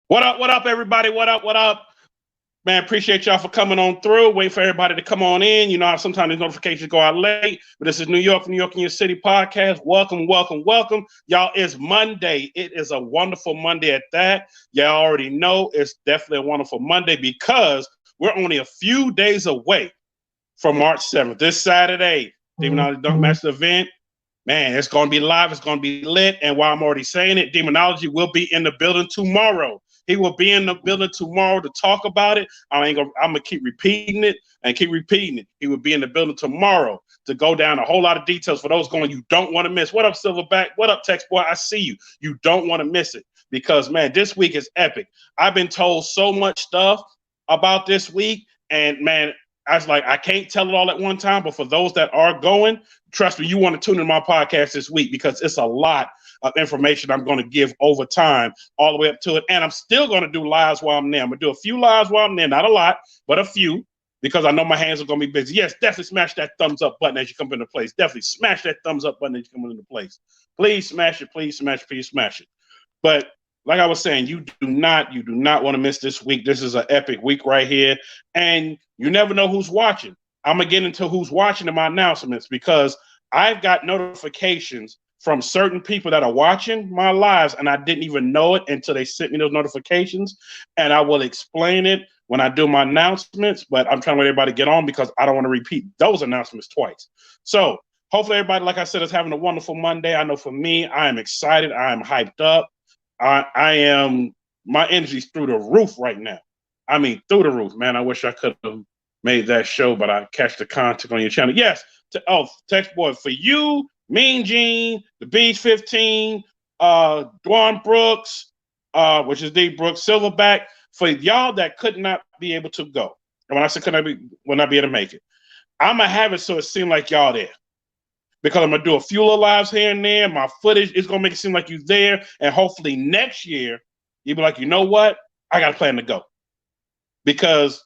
What up, everybody? What up? Man, appreciate y'all for coming on through. Wait for everybody to come on in. You know how sometimes these notifications go out late, but this is New York in Your City podcast. Welcome. Y'all, it's Monday. It is a wonderful Monday at that. Y'all already know it's definitely a wonderful Monday because we're only a few days away from March 7th. This Saturday, Demonology Dunk Master event. Man, it's going to be live. It's going to be lit. And while I'm already saying it, Demonology will be in the building tomorrow. He will be in the building tomorrow to talk about it. I'm gonna keep repeating it and keep repeating it. He will be in the building tomorrow to go down a whole lot of details for those going you don't want to miss. What up, Silverback? What up, Text Boy? I see you. You don't want to miss it because, man, this week is epic. I've been told so much stuff about this week, and man, I was like, I can't tell it all at one time, but for those that are going, trust me, you want to tune in my podcast this week because it's a lot of information I'm going to give over time all the way up to it. And I'm still going to do lives while I'm there. I'm going to do a few lives while I'm there, not a lot, but a few, because I know my hands are going to be busy. Yes, definitely smash that thumbs up button as you come into place. Definitely smash that thumbs up button as you come into place. Please smash it. Please smash it. But like I was saying, you do not want to miss this week. This is an epic week right here. And you never know who's watching. I'm going to get into who's watching in my announcements because I've got notifications from certain people that are watching my lives, and I didn't even know it until they sent me those notifications. And I will explain it when I do my announcements, but I'm trying to let everybody get on because I don't want to repeat those announcements twice. So hopefully everybody, like I said, is having a wonderful Monday. I know for me, I am excited. I am hyped up. My energy's through the roof right now. I mean, through the roof, man. I wish I could have made that show, but I catch the content on your channel. Yes. Text Boy, for you, Mean Gene, the Beach 15, Dwan Brooks, which is D Brooks, Silverback, for y'all that could not be able to go. And when I say will not be able to make it, I'm going to have it so it seems like y'all there. Because I'm going to do a few little lives here and there. My footage is going to make it seem like you're there. And hopefully next year, you'll be like, you know what? I got a plan to go. Because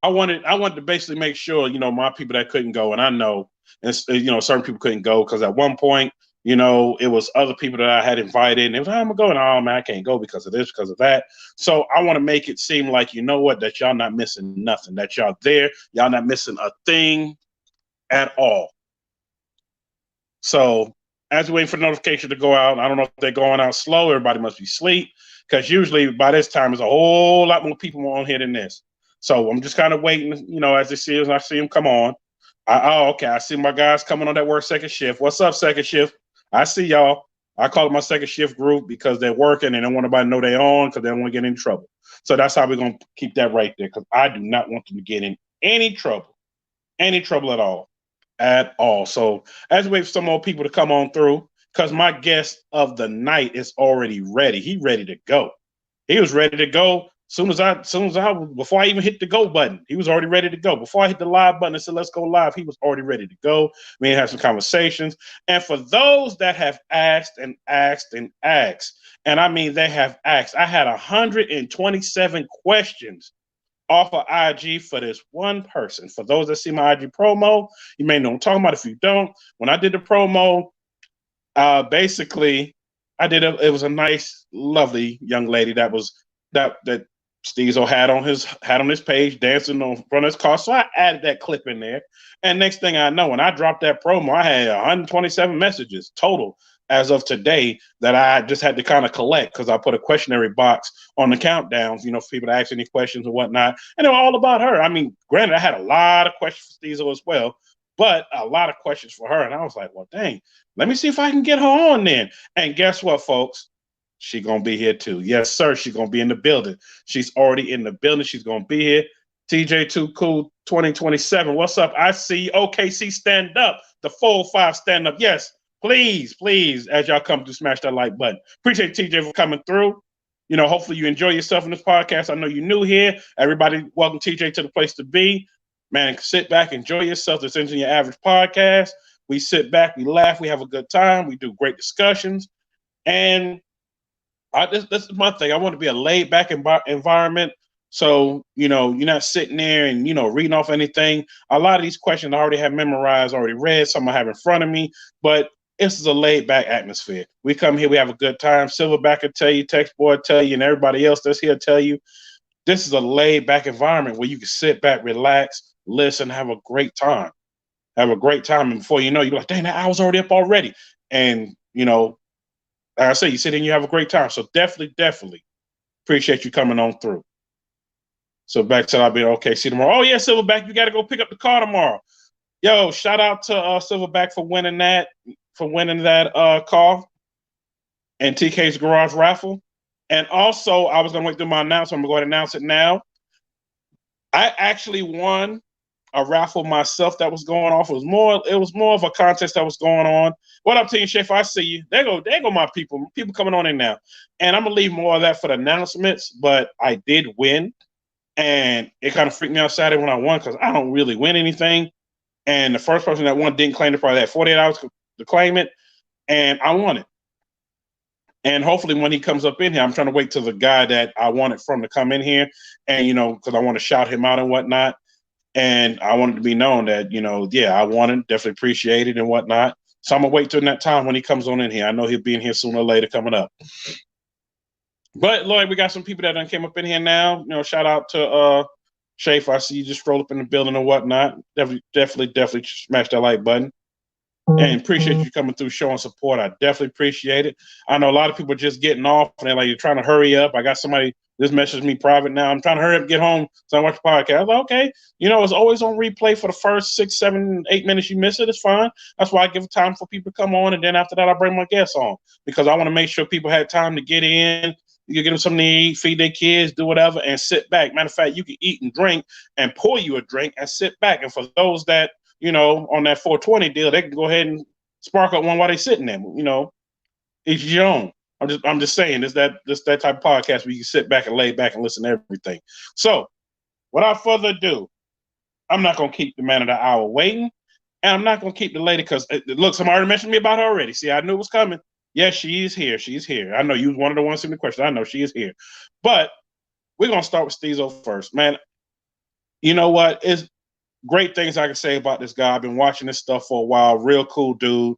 I wanted to basically make sure, you know, my people that couldn't go, and I know, and you know, certain people couldn't go because at one point, you know, it was other people that I had invited, and it was, I'm gonna go, and oh man, I can't go because of this, because of that. So I want to make it seem like, you know what, that y'all not missing nothing, that y'all there, y'all not missing a thing at all. So as we wait for the notification to go out, I don't know if they're going out slow. Everybody must be asleep because usually by this time there's a whole lot more people on here than this. So I'm just kind of waiting, you know, as they see us, I see them come on. Okay. I see my guys coming on that work second shift. What's up, second shift? I see y'all. I call it my second shift group because they're working and they want everybody to know they're on because they don't want to get in trouble. So that's how we're going to keep that right there because I do not want them to get in any trouble at all. So as we wait for some more people to come on through, because my guest of the night is already ready. He ready to go. He was ready to go. Before I even hit the go button, he was already ready to go. Before I hit the live button and said, let's go live, he was already ready to go. We had some conversations. And for those that have asked, and I mean, they have asked, I had 127 questions off of IG for this one person. For those that see my IG promo, you may know what I'm talking about. If you don't, when I did the promo, basically, it was a nice, lovely young lady that Steezo had on his page dancing on front of his car. So I added that clip in there. And next thing I know, when I dropped that promo, I had 127 messages total as of today that I just had to kind of collect because I put a questionnaire box on the countdowns, you know, for people to ask any questions and whatnot. And they were all about her. I mean, granted, I had a lot of questions for Steezo as well, but a lot of questions for her. And I was like, well, dang, let me see if I can get her on then. And guess what, folks? She's going to be here too. Yes, sir. She's going to be in the building. She's already in the building. She's going to be here. TJ Too Cool 2027. What's up? I see OKC stand up. The 405 stand up. Yes, please, as y'all come to smash that like button. Appreciate TJ for coming through. You know, hopefully you enjoy yourself in this podcast. I know you're new here. Everybody, welcome TJ to the place to be. Man, sit back, enjoy yourself. This isn't your average podcast. We sit back, we laugh, we have a good time. We do great discussions. And this is my thing. I want to be a laid back environment. So, you know, you're not sitting there and, you know, reading off anything. A lot of these questions I already have memorized, already read, some I have in front of me. But This is a laid back atmosphere. We come here, we have a good time. Silverback will tell you, Text Boy will tell you, and everybody else that's here tell you. This is a laid back environment where you can sit back, relax, listen, have a great time. Have a great time. And before you know, you're like, dang, that hour's already up already. And, you know, like I say, you sit in, you have a great time. So definitely appreciate you coming on through. So back to I'll be okay. See tomorrow. Oh yeah, Silverback, you got to go pick up the car tomorrow. Yo, shout out to Silverback for winning that car and TK's Garage Raffle. And also, I was gonna wait through my announcement. I'm gonna go ahead and announce it now. I actually won a raffle myself that was going off. It was more of a contest that was going on. What up, Team Chef? I see you. There go my people. People coming on in now. And I'm gonna leave more of that for the announcements, but I did win. And it kind of freaked me out Saturday when I won because I don't really win anything. And the first person that won didn't claim it, probably had 48 hours to claim it, and I won it. And hopefully when he comes up in here, I'm trying to wait till the guy that I want it from to come in here, and, you know, because I want to shout him out and whatnot. And I want it to be known that, you know, yeah, I want it, definitely appreciate it and whatnot. So I'm going to wait till that time when he comes on in here. I know he'll be in here sooner or later coming up. But, Lloyd, we got some people that done came up in here now. You know, shout out to Shafe. I see you just scroll up in the building and whatnot. Definitely smash that like button. And appreciate you coming through, showing support. I definitely appreciate it. I know a lot of people are just getting off and they're like, you're trying to hurry up. I got somebody just messaged me private now. I'm trying to hurry up, get home so I watch the podcast. I was like, okay, you know, it's always on replay for the first 6, 7, 8 minutes you miss it. It's fine. That's why I give time for people to come on. And then after that, I bring my guests on because I want to make sure people had time to get in. You can get them something to eat, feed their kids, do whatever, and sit back. Matter of fact, you can eat and drink and pour you a drink and sit back. And for those that, you know, on that 420 deal, they can go ahead and spark up one while they're sitting there. You know, each your own. I'm just saying, it's that type of podcast where you can sit back and lay back and listen to everything. So, without further ado, I'm not gonna keep the man of the hour waiting, and I'm not gonna keep the lady because look, somebody already mentioned me about her already. See, I knew it was coming. Yes, she is here. She's here. I know you was one of the ones in the question. I know she is here, but we're gonna start with Steezo first, man. You know what? It's great things I can say about this guy. I've been watching this stuff for a while. Real cool dude.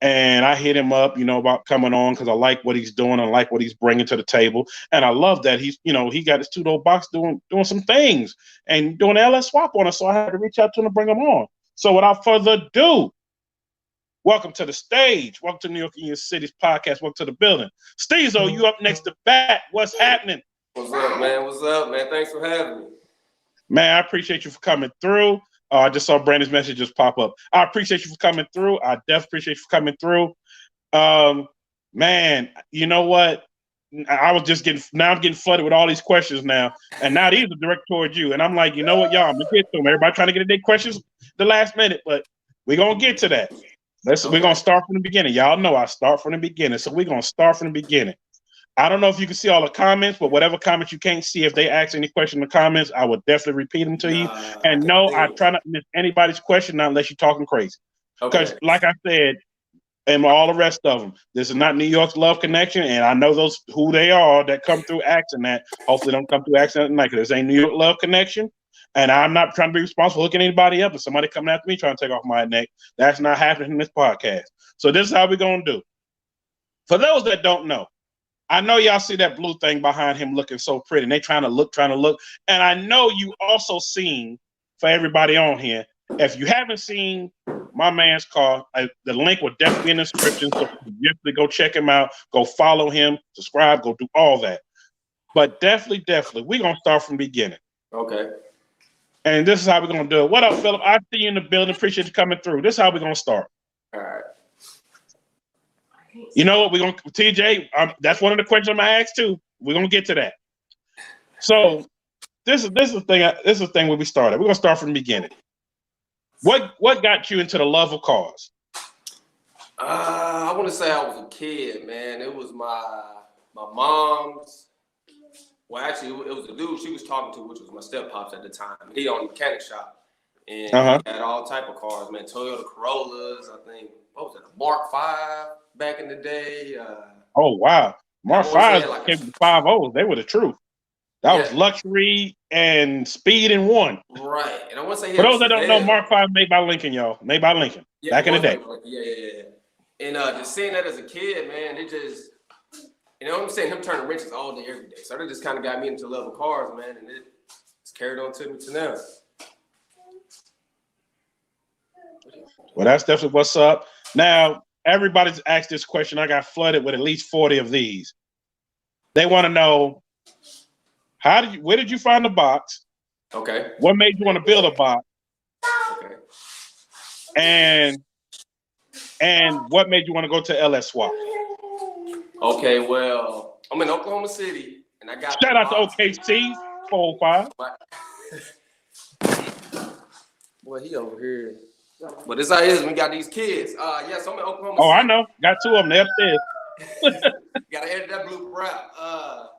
And I hit him up, you know, about coming on because I like what he's doing. I like what he's bringing to the table. And I love that he's, you know, he got his two-door box doing some things and doing an LS swap on us. So I had to reach out to him to bring him on. So without further ado, welcome to the stage. Welcome to New York in Your City's podcast. Welcome to the building. Steezo, you up next to bat. What's happening? What's up, man? What's up, man? Thanks for having me. Man, I appreciate you for coming through. I just saw Brandi's message just pop up. I appreciate you for coming through. I definitely appreciate you for coming through. Man, you know what? I'm getting flooded with all these questions now. And now these are directed towards you. And I'm like, you know what, y'all, I'm going to get to them. Everybody trying to get their questions the last minute, but we're going to get to that. We're going to start from the beginning. Y'all know I start from the beginning. So we're going to start from the beginning. I don't know if you can see all the comments, but whatever comments you can't see, if they ask any question in the comments, I will definitely repeat them to you. And no, I try not to miss anybody's question now unless you're talking crazy. Because like I said, and all the rest of them, this is not New York's Love Connection, and I know those who they are that come through asking that. Hopefully don't come through accident tonight because this ain't New York Love Connection. And I'm not trying to be responsible for hooking anybody up. If somebody coming after me trying to take off my neck, that's not happening in this podcast. So this is how we're going to do. For those that don't know, I know y'all see that blue thing behind him looking so pretty, and they trying to look. And I know you also seen, for everybody on here, if you haven't seen my man's car, the link will definitely be in the description, so definitely go check him out, go follow him, subscribe, go do all that. But definitely, we're going to start from the beginning. Okay. And this is how we're going to do it. What up, Philip? I see you in the building. Appreciate you coming through. This is how we're going to start. All right. You know what? We're going to, TJ, that's one of the questions I'm going to ask too. We're going to get to that. So this is the thing where we started. We're going to start from the beginning. What got you into the love of cars? I want to say I was a kid, man. It was my mom's. Well, actually, it was the dude she was talking to, which was my step-pops at the time. He owned a mechanic shop. And he had all type of cars, man. Toyota Corollas, I think. What was it? A Mark V back in the day. Oh, wow. Mark V's like came with 5.0s. They were the truth. That was luxury and speed in one. Right. And I want to say, for those that don't know, Mark V made by Lincoln, y'all. Made by Lincoln back in the day. Yeah. And just seeing that as a kid, man, it just, you know what I'm saying, him turning wrenches all day, every day. So that just kind of got me into love of cars, man, and it's carried on to me to now. Well, that's definitely what's up. Now, everybody's asked this question. I got flooded with at least 40 of these. They want to know, where did you find the box? Okay. What made you want to build a box? Okay. And what made you want to go to LS Swap? Okay, well, I'm in Oklahoma City, and I got shout out to OKC 405. Boy, he over here. But this how it is when we got these kids. Yes, I'm in Oklahoma City. Oh, I know. Got two of them. They're upstairs. Gotta edit that blooper out.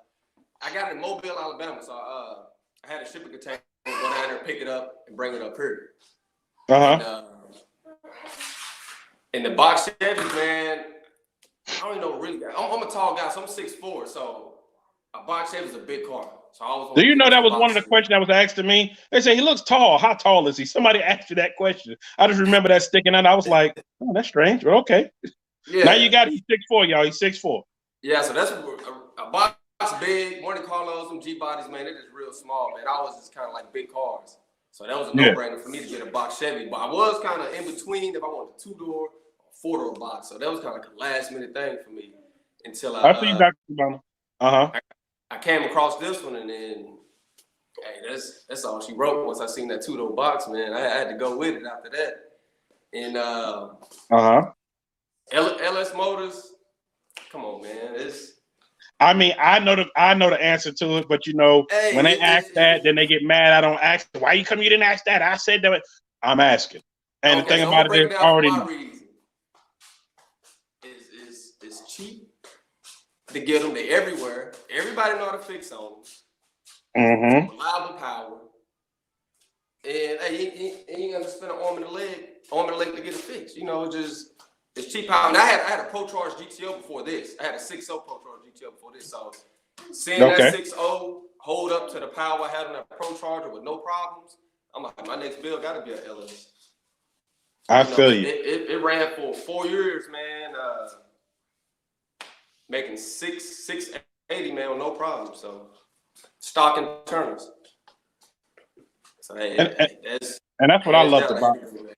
I got it in Mobile, Alabama, so I had a shipping container, go down there, pick it up, and bring it up here. And the box Chevys, man, I don't even know really. I'm a tall guy, so I'm 6'4", so a box Chevy is a big car. So I was. Do you know that was one of the questions that was asked to me? They say he looks tall. How tall is he? Somebody asked you that question. I just remember that sticking out. I was like, oh, that's strange, but okay. Yeah. Now you got he's 6'4", y'all. He's 6'4". Yeah, so that's a box big. Monte Carlos, them G bodies, man, they're just real small, man. I was just kind of like big cars. So that was a no-brainer for me to get a box Chevy. But I was kind of in between if I wanted a 2-door or 4-door box. So that was kind of like a last-minute thing for me until I see you, Dr. Obama. I came across this one, and then, hey, that's all she wrote. Once I seen that 2-door box, man, I had to go with it after that. And LS Motors, come on, man, I mean, I know the answer to it, but you know, when they ask that, then they get mad. I don't ask. Why you come? You didn't ask that. I said that. I'm asking. And the thing about it is, already know. It's cheap to get them. They're everywhere. Everybody know how to fix on them. Reliable power. And hey, you ain't gonna spend an arm and a leg to get it fixed. You know, just it's cheap power. And I had a Pro Charge GTO before this. I had a 6.0 Pro Charge GTO before this. So seeing that 6.0 hold up to the power I had on that Pro Charger with no problems, I'm like, my next build got to be an LS. I feel you. It ran for 4 years, man. Making 680, man, with no problem. So stock and turners. So and that's what I loved about it.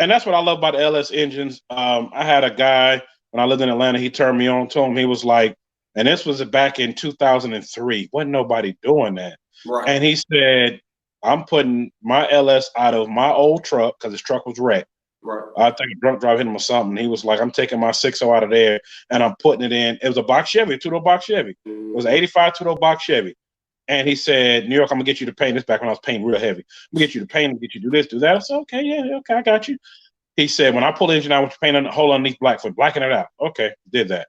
And that's what I love about the LS engines. I had a guy when I lived in Atlanta. He turned me on to him. He was like, and this was back in 2003. Wasn't nobody doing that. Right. And he said, I'm putting my LS out of my old truck because his truck was wrecked. Right. I think a drunk drive hit him or something. He was like, I'm taking my 6.0 out of there and I'm putting it in. It was a box Chevy, a 2-door box Chevy. It was an 85 2-door box Chevy. And he said, New York, I'm going to get you to paint this back when I was painting real heavy. I'm going to get you to paint, get you to do this, do that. I said, okay, yeah, okay, I got you. He said, when I pull the engine out, I want you to paint a hole underneath black foot, blacken it out. Okay, did that.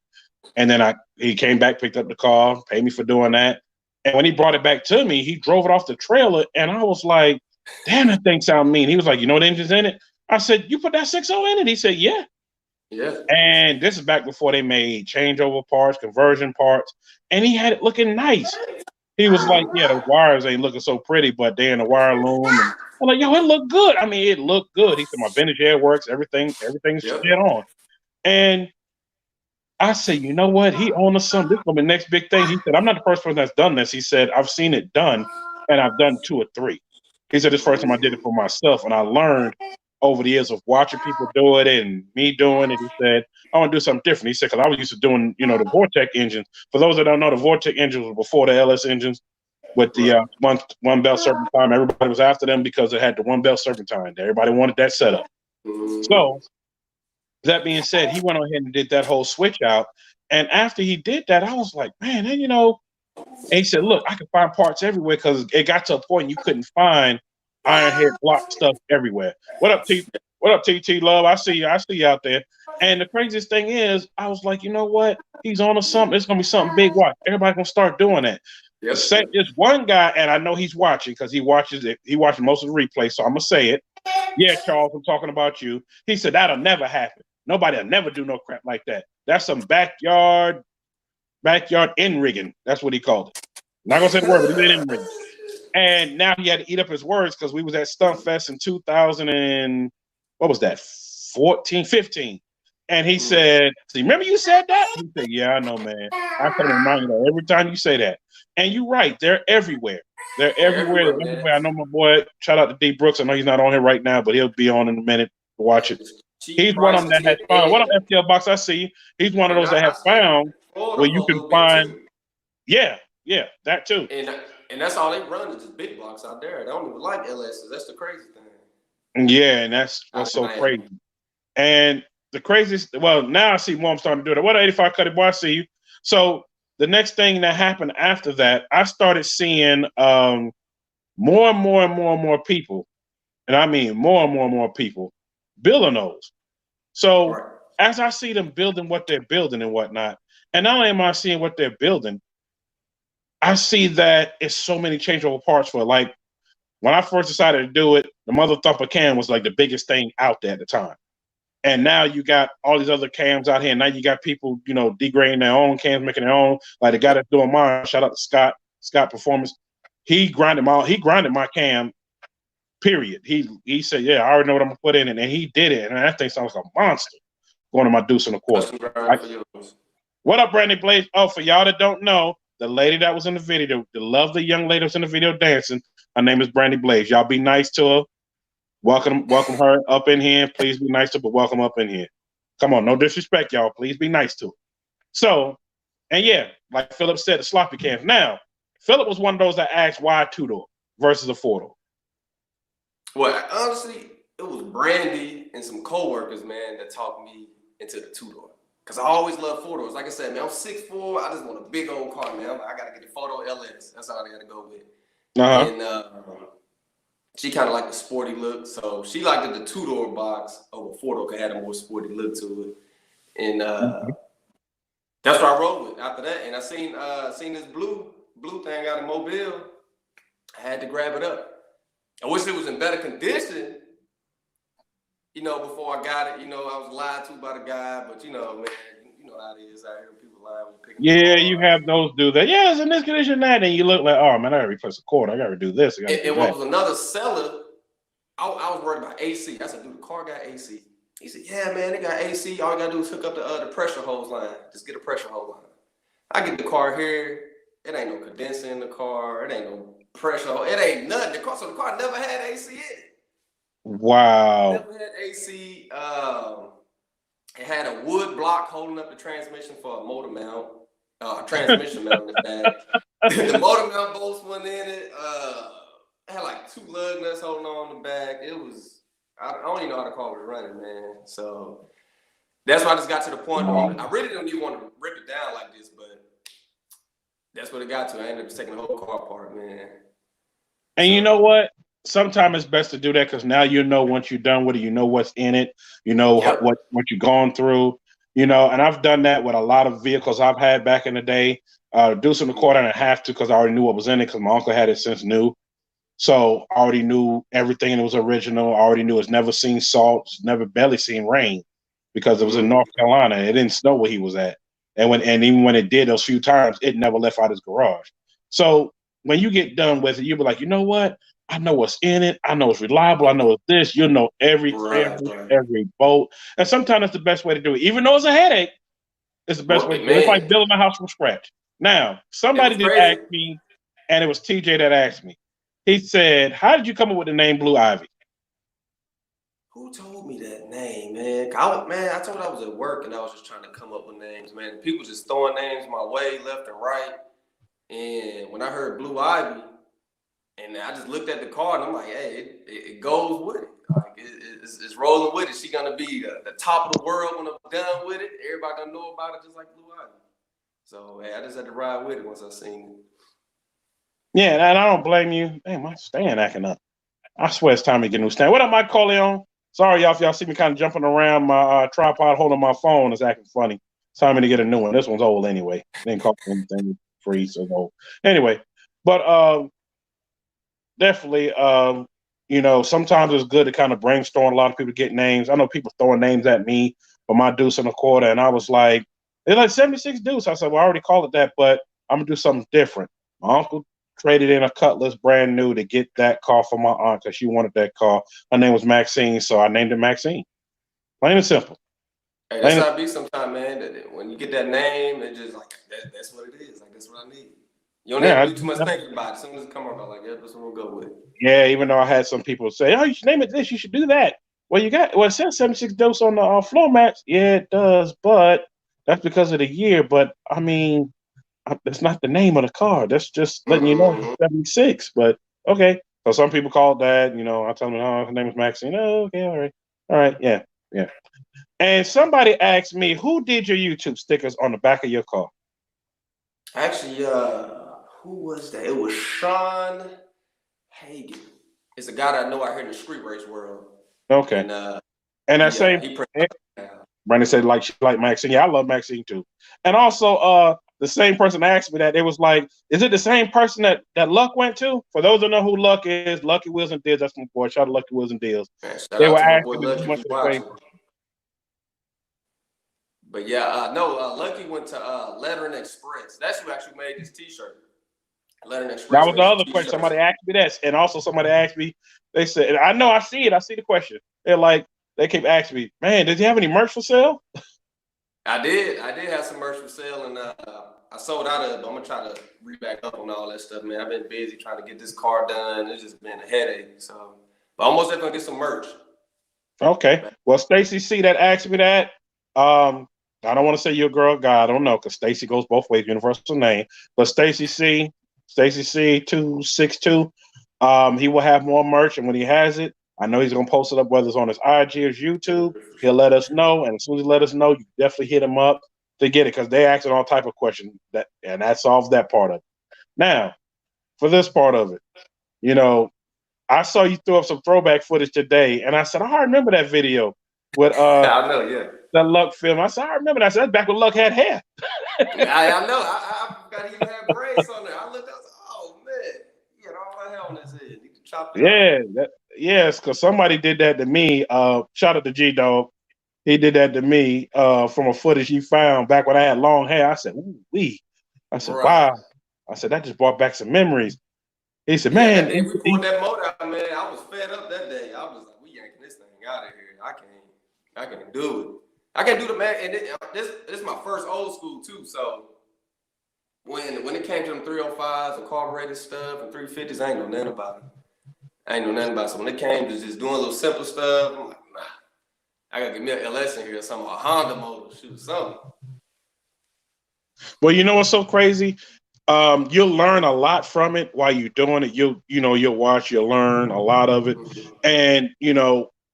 And then he came back, picked up the car, paid me for doing that. And when he brought it back to me, he drove it off the trailer. And I was like, damn, that thing sound mean. He was like, you know what engine's in it? I said, you put that 6.0 in it? He said, yeah. Yeah. And this is back before they made changeover parts, conversion parts. And he had it looking nice. He was like, yeah, the wires ain't looking so pretty, but they're in the wire loom. And I'm like, yo, it looked good. I mean, it looked good. He said, my vintage air works. Everything's dead on. And I said, you know what? He on to something. This is going to be the next big thing. He said, I'm not the first person that's done this. He said, I've seen it done, and I've done 2 or 3. He said, this first time I did it for myself, and I learned over the years of watching people do it and me doing it. He said, I want to do something different. He said, because I was used to doing, you know, the Vortec engines. For those that don't know, the Vortec engines were before the LS engines with the one belt serpentine. Everybody was after them because it had the one belt serpentine. Everybody wanted that setup. So that being said, he went on ahead and did that whole switch out. And after he did that, I was like, man, you know, and he said, look, I can find parts everywhere because it got to a point you couldn't find iron head block stuff everywhere. What up, T? What up, TT Love? I see you. I see you out there. And the craziest thing is, I was like, you know what? He's on to something. It's gonna be something big. Watch. Everybody gonna start doing that. Yep. There's one guy, and I know he's watching because he watches it. He watches most of the replay, so I'm gonna say it. Yeah, Charles, I'm talking about you. He said that'll never happen. Nobody'll never do no crap like that. That's some backyard in rigging. That's what he called it. Not gonna say the word, but he did in rigging. And now he had to eat up his words because we was at Stunt Fest in 2000 and what was that? 15. And he said, "See, remember you said that?" He said, "Yeah, I know, man. I tell him remind you that every time you say that." And you're right. They're everywhere. They're everywhere. They're everywhere. I know my boy. Shout out to D Brooks. I know he's not on here right now, but he'll be on in a minute to watch it. He's one of them that has found. What up, FTL Box? I see. He's one of those that has found where you can find. Yeah, that too. And that's all they run is just big blocks out there. They don't even like LSs. That's the crazy thing. Yeah, and that's what's so crazy. And the craziest, well, now I see more. I'm starting to do that. What 85 Cuddy boy? I see you. So the next thing that happened after that, I started seeing more and more people, and I mean more and more people building those. So as I see them building what they're building and whatnot, and not only am I seeing what they're building, I see that it's so many changeover parts for it. Like when I first decided to do it, the Mother Thumper cam was like the biggest thing out there at the time. And now you got all these other cams out here. And now you got people, degrading their own cams, making their own. Like the guy that's doing mine, shout out to Scott Performance. He grinded my cam, period. He said, yeah, I already know what I'm gonna put in it. And he did it. And that thing sounds like a monster going to my deuce in the quarter. What up, Brandi Blaze? Oh, for y'all that don't know, the lady that was in the video, the lovely young lady that was in the video dancing, her name is Brandi Blaze. Y'all be nice to her. Welcome her up in here. Please be nice to her, but welcome up in here. Come on, no disrespect, y'all. Please be nice to her. So, and yeah, like Philip said, the sloppy cams. Now, Philip was one of those that asked why two-door versus a four-door. Well, honestly, it was Brandi and some coworkers, man, that talked me into the two-door. Because I always love four-doors. Like I said, man, I'm 6'4". I just want a big old car, man. I got to get the photo LS. That's all I got to go with. And she kind of liked the sporty look. So she liked the two-door box over four-door because it had a more sporty look to it. And that's what I rolled with after that. And I seen this blue thing out in Mobile. I had to grab it up. I wish it was in better condition, before I got it. I was lied to by the guy, but man, you know how it is out here. People lying when picking. Yeah, you have those do that. Yeah, it's in this condition, that, and you look like, oh man, I gotta replace the cord. I gotta do this. And what was another seller? I was worried about AC. I said, dude, the car got AC. He said, yeah, man, they got AC. All you gotta do is hook up the pressure hose line. Just get a pressure hose line. I get the car here. It ain't no condenser in the car. It ain't no pressure hose. It ain't nothing. The car never had AC in it. Wow. Never had AC. It had a wood block holding up the transmission for a motor mount. Transmission mount in the back. The motor mount bolts went in it. It had like 2 lug nuts holding on the back. It was, I don't even know how the car was running, man. So that's why I just got to the point. I really didn't even want to rip it down like this, but that's what it got to. I ended up taking the whole car apart, man. And you know what? Sometimes it's best to do that because now once you're done with it, you know what's in it, what you're going through, and I've done that with a lot of vehicles I've had back in the day. Deuce in the quarter, I didn't have to because I already knew what was in it because my uncle had it since new. So I already knew everything and it was original. I already knew it's never seen salt, never barely seen rain because it was in North Carolina. It didn't snow where he was at. And even when it did those few times, it never left out his garage. So when you get done with it, you'll be like, you know what? I know what's in it. I know it's reliable. I know it's this. You'll know every bolt. And sometimes it's the best way to do it. Even though it's a headache, it's the best way to do it. It's like building a house from scratch. Now, somebody did ask me, and it was TJ that asked me. He said, how did you come up with the name Blue Ivy? Who told me that name, man? I told I was at work and I was just trying to come up with names, man. People just throwing names my way, left and right. And when I heard Blue Ivy, and I just looked at the car and I'm like, hey, it goes with it. Like it's rolling with it. She gonna be the top of the world when I'm done with it. Everybody gonna know about it just like Blue Ivy. So hey, I just had to ride with it once I seen it. Yeah, and I don't blame you. Hey, my stand acting up. I swear it's time to get a new stand. What up, Mike Corleone? Sorry, y'all, if y'all see me kind of jumping around. My tripod holding my phone is acting funny. It's time to get a new one. This one's old anyway. Didn't cost anything free, so old. Anyway, but definitely, sometimes it's good to kind of brainstorm. A lot of people get names. I know people throwing names at me for my deuce in a quarter, and I was like, they're like 76 deuce. I said, well, I already called it that, but I'm gonna do something different. My uncle traded in a Cutlass brand new to get that car for my aunt because she wanted that car. Her name was Maxine, so I named it Maxine. Plain and simple. Hey, that's how it be sometimes, man. That when you get that name, it's just like that's what it is. Like that's what I need. You don't have to do too much thinking about it. As soon as it come up, I'm like, yeah, that's what we'll go with. Yeah, even though I had some people say, "Oh, you should name it this. You should do that." Well, it says 76 dose on the floor mats. Yeah, it does, but that's because of the year. But I mean, that's not the name of the car. That's just letting you know it's 76. But okay, so some people call it that. I tell them, "Oh, her name is Maxine." Oh, okay, all right, yeah. And somebody asked me, "Who did your YouTube stickers on the back of your car?" Actually, who was that? It was Sean Hagen. It's a guy that I know out here in the street race world. Okay. And that same Brandi said she like Maxine. Yeah, I love Maxine too. And also, the same person asked me that. It was like, is it the same person that Luck went to? For those who know who Luck is, Lucky Wheels and Deals. That's my boy. Shout out to Lucky Wheels and Deals. They were asking me much the same. But yeah, Lucky went to Lettering Express. That's who actually made this T-shirt. Lettering Express. That was the other question. Somebody asked me that, and also somebody asked me. They said, and I know I see it. I see the question. They keep asking me, man, did you have any merch for sale? I did have some merch for sale, and I sold out of it, but I'm gonna try to re-back up on all that stuff, man. I've been busy trying to get this car done. It's just been a headache. So, but I'm almost definitely gonna get some merch. Okay. Well, Stacy C that asked me that. I don't want to say you're a girl guy. I don't know, because Stacy goes both ways, universal name. But Stacy C 262. He will have more merch, and when he has it, I know he's gonna post it up, whether it's on his IG or his YouTube. He'll let us know, and as soon as he let us know, you definitely hit him up to get it, because they asking all type of questions, and that solves that part of it. Now, for this part of it, I saw you throw up some throwback footage today, and I said, I remember that video with I know, yeah. That Luck film. I said, I remember that. I said, that's back when Luck had hair. I know. I forgot he even had braids on there. I looked, I was like, oh man, he had all that hair on his head. He could chop it off. Yes, because somebody did that to me. Shout out to G Dog. He did that to me from a footage he found back when I had long hair. I said, ooh wee. I said, wow. I said, that just brought back some memories. He said, man. That day we pulled that motor out, man. I was fed up that day. I was like, we yanking this thing out of here. I can't do it. I can't do the man. And this is my first old school too. So when it came to them 305s and carbureted stuff and 350s, I ain't know nothing about it. So when it came to just doing a little simple stuff, I'm like, nah. I gotta get me an LS in here or something, a Honda motor, shoot something. Well, you know what's so crazy? You'll learn a lot from it while you're doing it. You'll watch, you'll learn a lot of it. And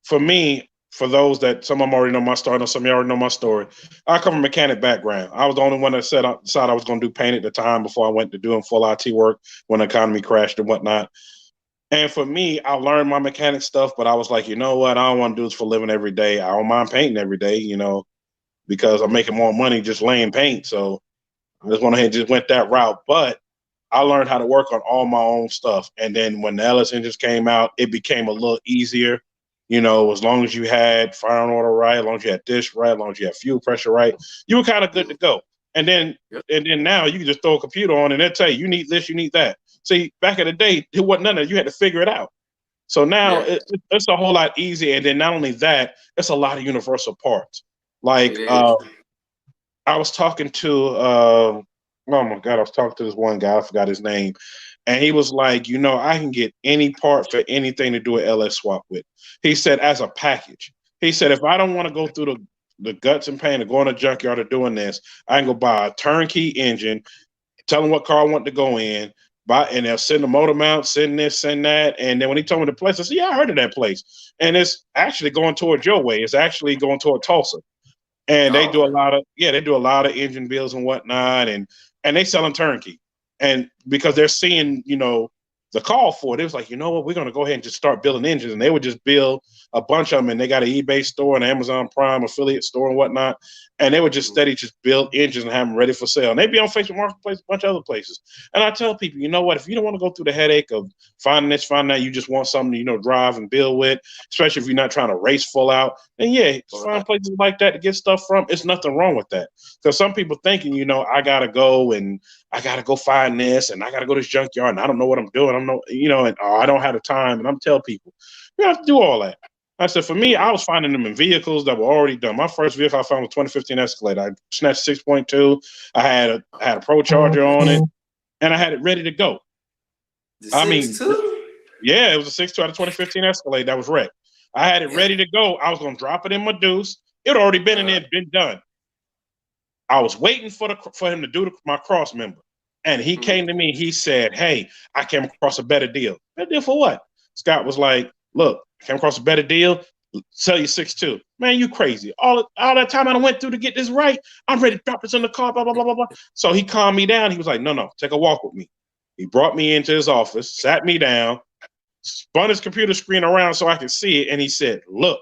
for me, for those that some of them already know my story, some of you already know my story. I come from a mechanic background. I was the only one that decided I was going to do paint at the time before I went to doing full IT work when the economy crashed and whatnot. And for me, I learned my mechanic stuff, but I was like, you know what? I don't want to do this for a living every day. I don't mind painting every day, because I'm making more money just laying paint. So I just went ahead and just went that route. But I learned how to work on all my own stuff. And then when the LS engines came out, it became a little easier. As long as you had fire on order right, as long as you had dish right, as long as you had fuel pressure right, you were kind of good to go. And then now you can just throw a computer on and they'll tell you need this, you need that. See, back in the day, it wasn't none of that. You had to figure it out. So now it's a whole lot easier. And then not only that, it's a lot of universal parts. Like I was talking to oh my God, I was talking to this one guy, I forgot his name. And he was like, I can get any part for anything to do an LS swap with. He said, as a package. He said, if I don't want to go through the guts and pain of going to junkyard or doing this, I can go buy a turnkey engine, tell them what car I want to go in, and they'll send the motor mount, send this, send that. And then when he told me the place, I said, yeah, I heard of that place. And it's actually going towards your way. It's actually going toward Tulsa. And they do a lot of engine bills and whatnot. And they sell them turnkey. And because they're seeing, the call for it, it was like, you know what, we're going to go ahead and just start building engines. And they would just build a bunch of them. And they got an eBay store and an Amazon Prime affiliate store and whatnot. And they would just steady just build engines and have them ready for sale. And they'd be on Facebook Marketplace, a bunch of other places. And I tell people, you know what, if you don't want to go through the headache of finding this, finding that, you just want something to, drive and build with, especially if you're not trying to race full out. And find places like that to get stuff from. It's nothing wrong with that. Because some people thinking, I got to go and I got to go find this and I got to go to this junkyard and I don't know what I'm doing. And I don't have the time. And I'm telling people, you don't have to do all that. I said, for me, I was finding them in vehicles that were already done. My first vehicle I found was 2015 Escalade. I snatched 6.2. I had a Pro Charger on it, and I had it ready to go. The 6.2? Yeah, it was a 6.2 out of 2015 Escalade that was wrecked. I had it ready to go. I was going to drop it in my deuce. It had already been in there, been done. I was waiting for him to do my cross member. And he came to me. He said, hey, I came across a better deal. Better deal for what? Scott was like, look, I came across a better deal. Sell you 6.2. Man, you crazy. All that time I went through to get this right, I'm ready to drop this in the car, blah, blah, blah, blah, blah. So he calmed me down. He was like, no, take a walk with me. He brought me into his office, sat me down, spun his computer screen around so I could see it, and he said, look.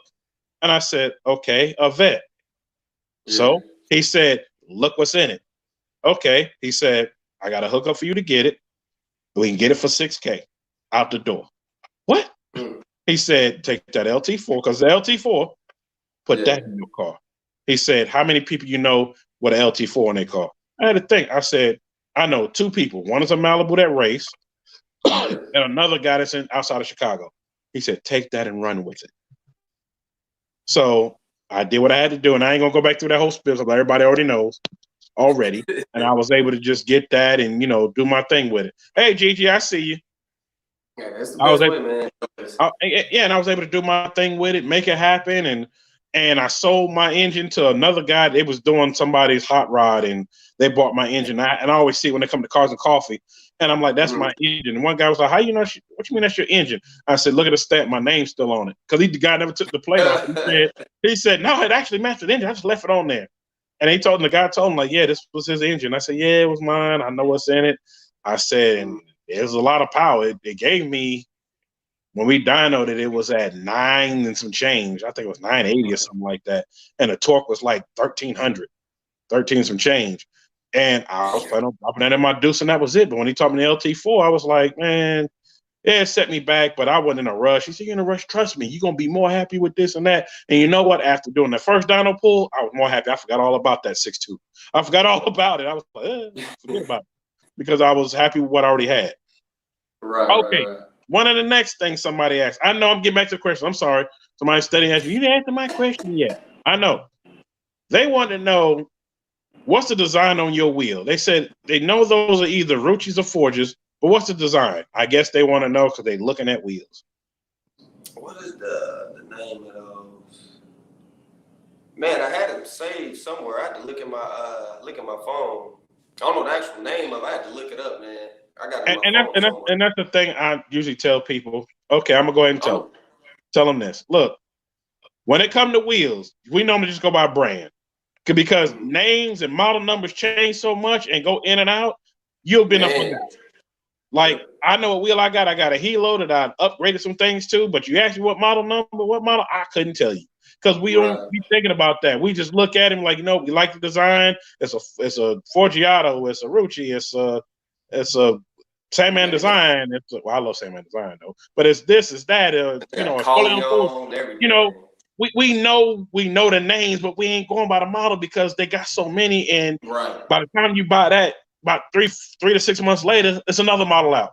And I said, okay, a vet. Yeah. So he said, look what's in it. Okay. He said, I got a hookup for you to get it. We can get it for $6K out the door. What? He said, take that LT4, because the LT4, put that in your car. He said, how many people you know with an LT4 in their car? I had to think. I said, I know 2 people. One is a Malibu that race, and another guy that's outside of Chicago. He said, take that and run with it. So I did what I had to do, and I ain't going to go back through that whole spiel because everybody already knows already. And I was able to just get that and, do my thing with it. Hey, Gigi, I see you. Yeah, that's the best way, man. And I was able to do my thing with it, make it happen, and I sold my engine to another guy. It was doing somebody's hot rod, and they bought my engine. And I always see it when they come to Cars and Coffee, and I'm like, that's my engine. And one guy was like, how you know? What you mean that's your engine? I said, look at the stamp. My name's still on it, because the guy never took the plate off. He said, no, it actually matched the engine. I just left it on there. And the guy told him, like, yeah, this was his engine. I said, yeah, it was mine. I know what's in it. I said, and there's a lot of power. It gave me, when we dynoed it, it was at 9 and some change. I think it was 980 or something like that. And the torque was like 1300, 13 some change. And I was planning on dropping that in my deuce, and that was it. But when he taught me the LT4, I was like, man, yeah, it set me back, but I wasn't in a rush. He said, you're in a rush. Trust me, you're going to be more happy with this and that. And you know what? After doing the first dyno pull, I was more happy. I forgot all about that 6.2. I forgot all about it. I was like, forget about it. Because I was happy with what I already had. Right. Okay. Right. One of the next things somebody asked. I know I'm getting back to the question. I'm sorry. Somebody studying asked you didn't answer my question yet. I know. They want to know, what's the design on your wheel? They said they know those are either Ruchis or Forges, but what's the design? I guess they want to know because they're looking at wheels. What is the name of those? Man, I had them saved somewhere. I had to look at my phone. I don't know the actual name of it. I had to look it up, man. I got it. And that's the thing I usually tell people. Okay, I'm gonna go ahead and tell them this. Look, when it comes to wheels, we normally just go by brand, because names and model numbers change so much and go in and out. You'll be up on that. Like, I know what wheel I got. I got a Hilo that I upgraded some things to, but you asked me what model, I couldn't tell you, because we don't be thinking about that. We just look at him like, we like the design. It's a Forgiato. It's a Rucci. It's a Sandman design. I love Sandman design though, but it's this, it's that. We know the names, but we ain't going by the model because they got so many. And by the time you buy that, about 3 to 6 months later, it's another model out,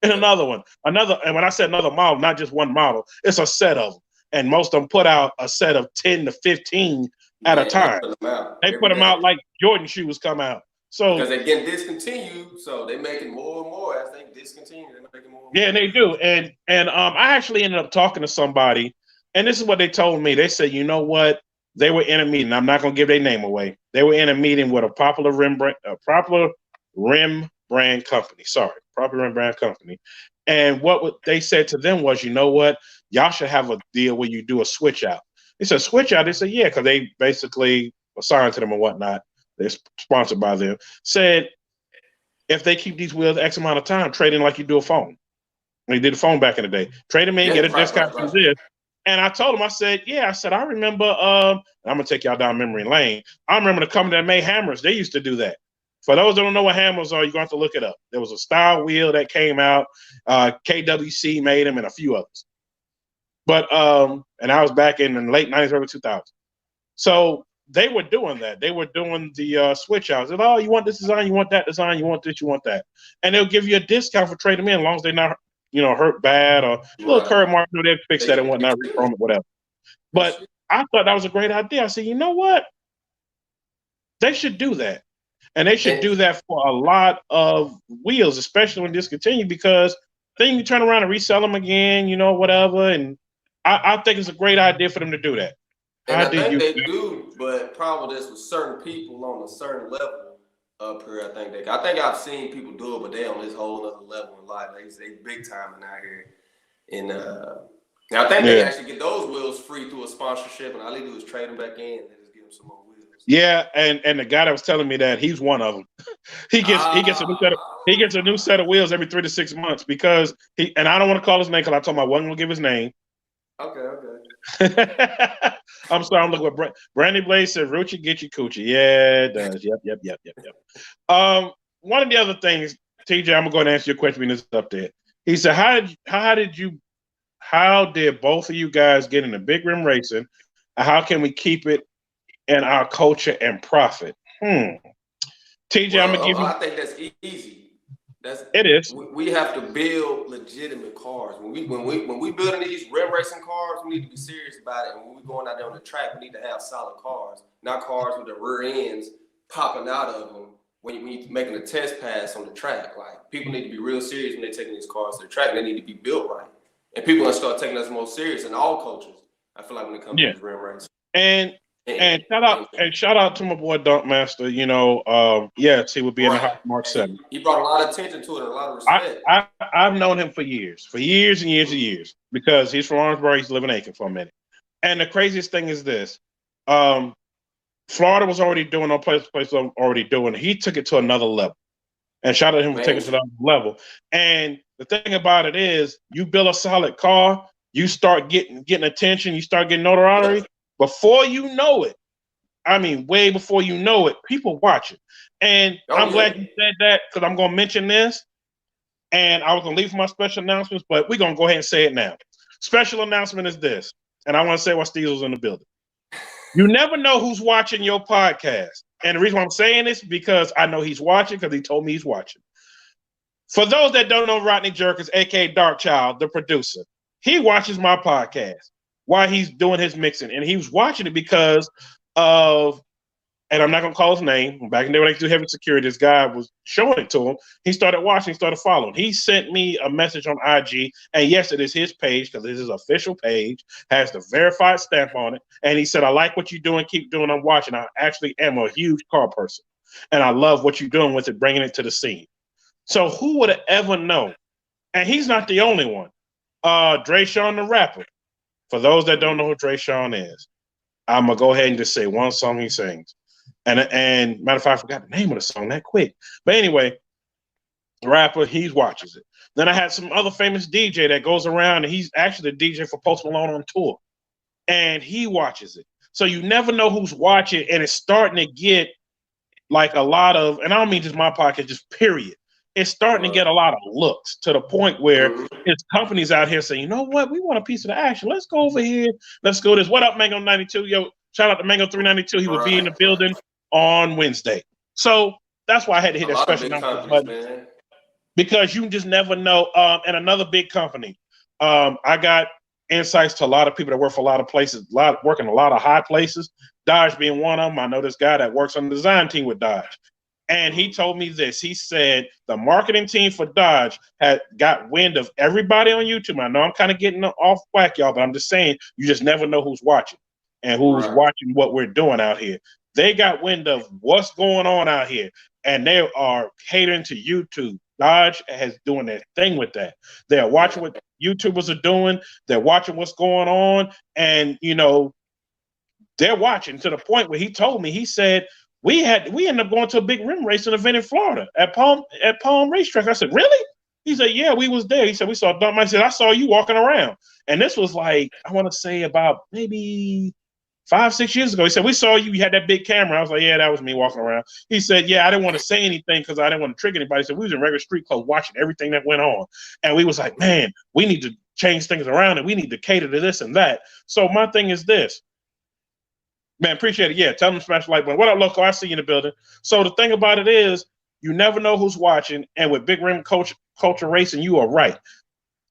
and another one, and when I said another model, not just one model, it's a set of them. And most of them put out a set of 10 to 15 at a time. They put them out like Jordan shoes come out. So because they're getting discontinued, so they're making more and more as they discontinue. They're making more. Yeah, they do. And I actually ended up talking to somebody, and this is what they told me. They said, you know what? They were in a meeting. I'm not going to give their name away. They were in a meeting with a popular rim brand company. Popular rim brand company. And what they said to them was, you know what? Y'all should have a deal where you do a switch out. They said, switch out? They said, yeah, because they basically assigned to them and whatnot. They're sponsored by them. Said, if they keep these wheels X amount of time, trade in like you do a phone. They did a phone back in the day. Trade them in, get a discount for this. And I told him, I said, I remember, I'm going to take y'all down memory lane. I remember the company that made hammers. They used to do that. For those that don't know what hammers are, you're going to have to look it up. There was a style wheel that came out. KWC made them and a few others. But, and I was back in the late 90s, early 2000s. So they were doing that. They were doing the switch outs. And, you want this design, you want that design, you want this, you want that. And they'll give you a discount for trading them in as long as they're not hurt bad or a little curb mark, they'd fix that and whatnot, reform it, whatever. But I thought that was a great idea. I said, you know what? They should do that. And they should do that for a lot of wheels, especially when discontinued, because then you turn around and resell them again, whatever. And I think it's a great idea for them to do that. And I think they do, but probably this with certain people on a certain level up here. I think I've seen people do it, but they on this whole other level in life. They big time out here. And I think they actually get those wheels free through a sponsorship, and all they do is trade them back in and just give them some more wheels. Yeah, and the guy that was telling me that, he's one of them. he gets a new set of wheels every 3 to 6 months because and I don't want to call his name because I told him I wasn't gonna give his name. Okay. I'm sorry. I'm looking at Brandi Blaze said, "Ruchi, get your coochie." Yeah, it does. Yep. One of the other things, TJ, I'm gonna go and answer your question. This up there. He said, "How did both of you guys get into big rim racing? How can we keep it in our culture and profit?" TJ, I'm gonna give you. I think that's easy. It is. We have to build legitimate cars. When we building these rim racing cars, we need to be serious about it. And when we're going out there on the track, we need to have solid cars, not cars with the rear ends popping out of them when you're making a test pass on the track. Like, people need to be real serious when they're taking these cars to the track. They need to be built right. And people are start taking us more serious in all cultures. I feel like when it comes to rim racing. And shout out to my boy Dunkmaster. Yes, he would be in the Hot Mark 7. He brought a lot of attention to it and a lot of respect. I've known him for years and years, because he's from Orangeburg. He's living in Aiken for a minute. And the craziest thing is this: Florida was already doing, no place already doing. He took it to another level. And shout out to him for taking it to another level. And the thing about it is, you build a solid car, you start getting attention, you start getting notoriety. Before you know it, I mean, way before you know it, people watch it. And I'm glad you said that, because I'm going to mention this. And I was going to leave for my special announcements, but we're going to go ahead and say it now. Special announcement is this. And I want to say while Steezo's in the building. You never know who's watching your podcast. And the reason why I'm saying this, because I know he's watching, because he told me he's watching. For those that don't know Rodney Jerkins, a.k.a. Dark Child, the producer, he watches my podcast while he's doing his mixing. And he was watching it because of, and I'm not going to call his name, back in the day when they do heavy security, this guy was showing it to him. He started watching, started following. He sent me a message on IG, and yes, it is his page, because it is his official page, has the verified stamp on it. And he said, "I like what you're doing, keep doing, I'm watching. I actually am a huge car person, and I love what you're doing with it, bringing it to the scene." So who would have ever known? And he's not the only one. Dre Sean the rapper. For those that don't know who Dre Sean is, I'm going to go ahead and just say one song he sings. And matter of fact, I forgot the name of the song that quick. But anyway, the rapper, he watches it. Then I had some other famous DJ that goes around, and he's actually the DJ for Post Malone on tour. And he watches it. So you never know who's watching, and it's starting to get like a lot of, and I don't mean just my podcast, just period. It's starting to get a lot of looks, to the point where it's companies out here saying, "You know what? We want a piece of the action. Let's go over here. Let's go this." What up, Mango 92? Yo, shout out to Mango 392. He will be in the building on Wednesday. So that's why I had to hit that special announcement button, because you just never know. And another big company, I got insights to a lot of people that work for a lot of places, working a lot of high places. Dodge being one of them. I know this guy that works on the design team with Dodge. And he told me this. He said the marketing team for Dodge had got wind of everybody on YouTube. I know I'm kind of getting off whack, y'all, but I'm just saying you just never know who's watching and who's watching what we're doing out here. They got wind of what's going on out here, and they are catering to YouTube. Dodge has doing their thing with that. They're watching what YouTubers are doing. They're watching what's going on, and they're watching to the point where he told me, he said, we ended up going to a big rim racing event in Florida at Palm Racetrack. I said, "Really?" He said, "Yeah, we was there." He said, "We saw Dump." I said, "I saw you walking around." And this was like, I want to say about maybe 5-6 years ago. He said, "We saw you. You had that big camera." I was like, "Yeah, that was me walking around." He said, "Yeah, I didn't want to say anything because I didn't want to trigger anybody." He said, "We was in regular street clothes watching everything that went on. And we was like, man, we need to change things around and we need to cater to this and that." So my thing is this. Man, appreciate it. Yeah, tell them to smash the like button. What up, local? I see you in the building. So the thing about it is, you never know who's watching. And with big rim culture racing, you are right.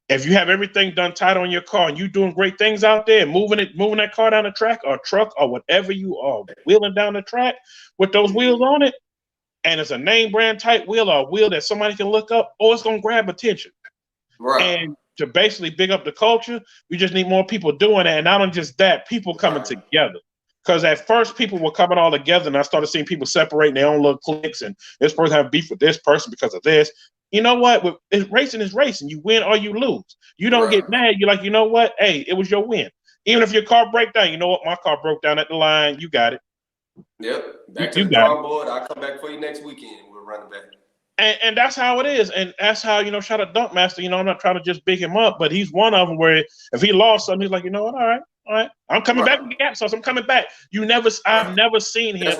If you have everything done tight on your car and you doing great things out there, moving that car down the track or truck or whatever you are wheeling down the track with those wheels on it, and it's a name brand type wheel or a wheel that somebody can look up, it's gonna grab attention. Right. And to basically big up the culture, we just need more people doing that. And not only just that, people coming together. Because at first people were coming all together, and I started seeing people separating their own little cliques, and this person have beef with this person because of this. You know what? Racing is racing. You win or you lose. You don't get mad. You're like, you know what? Hey, it was your win. Even if your car break down, you know what? My car broke down at the line. You got it. Yep. Back to the drawing board. I'll come back for you next weekend. We'll run it back. And that's how it is. And that's how, shout out Dunk Master. I'm not trying to just big him up, but he's one of them where if he lost something, he's like, you know what? All right. I'm coming back with Gap Sauce. I'm coming back. I've never seen him.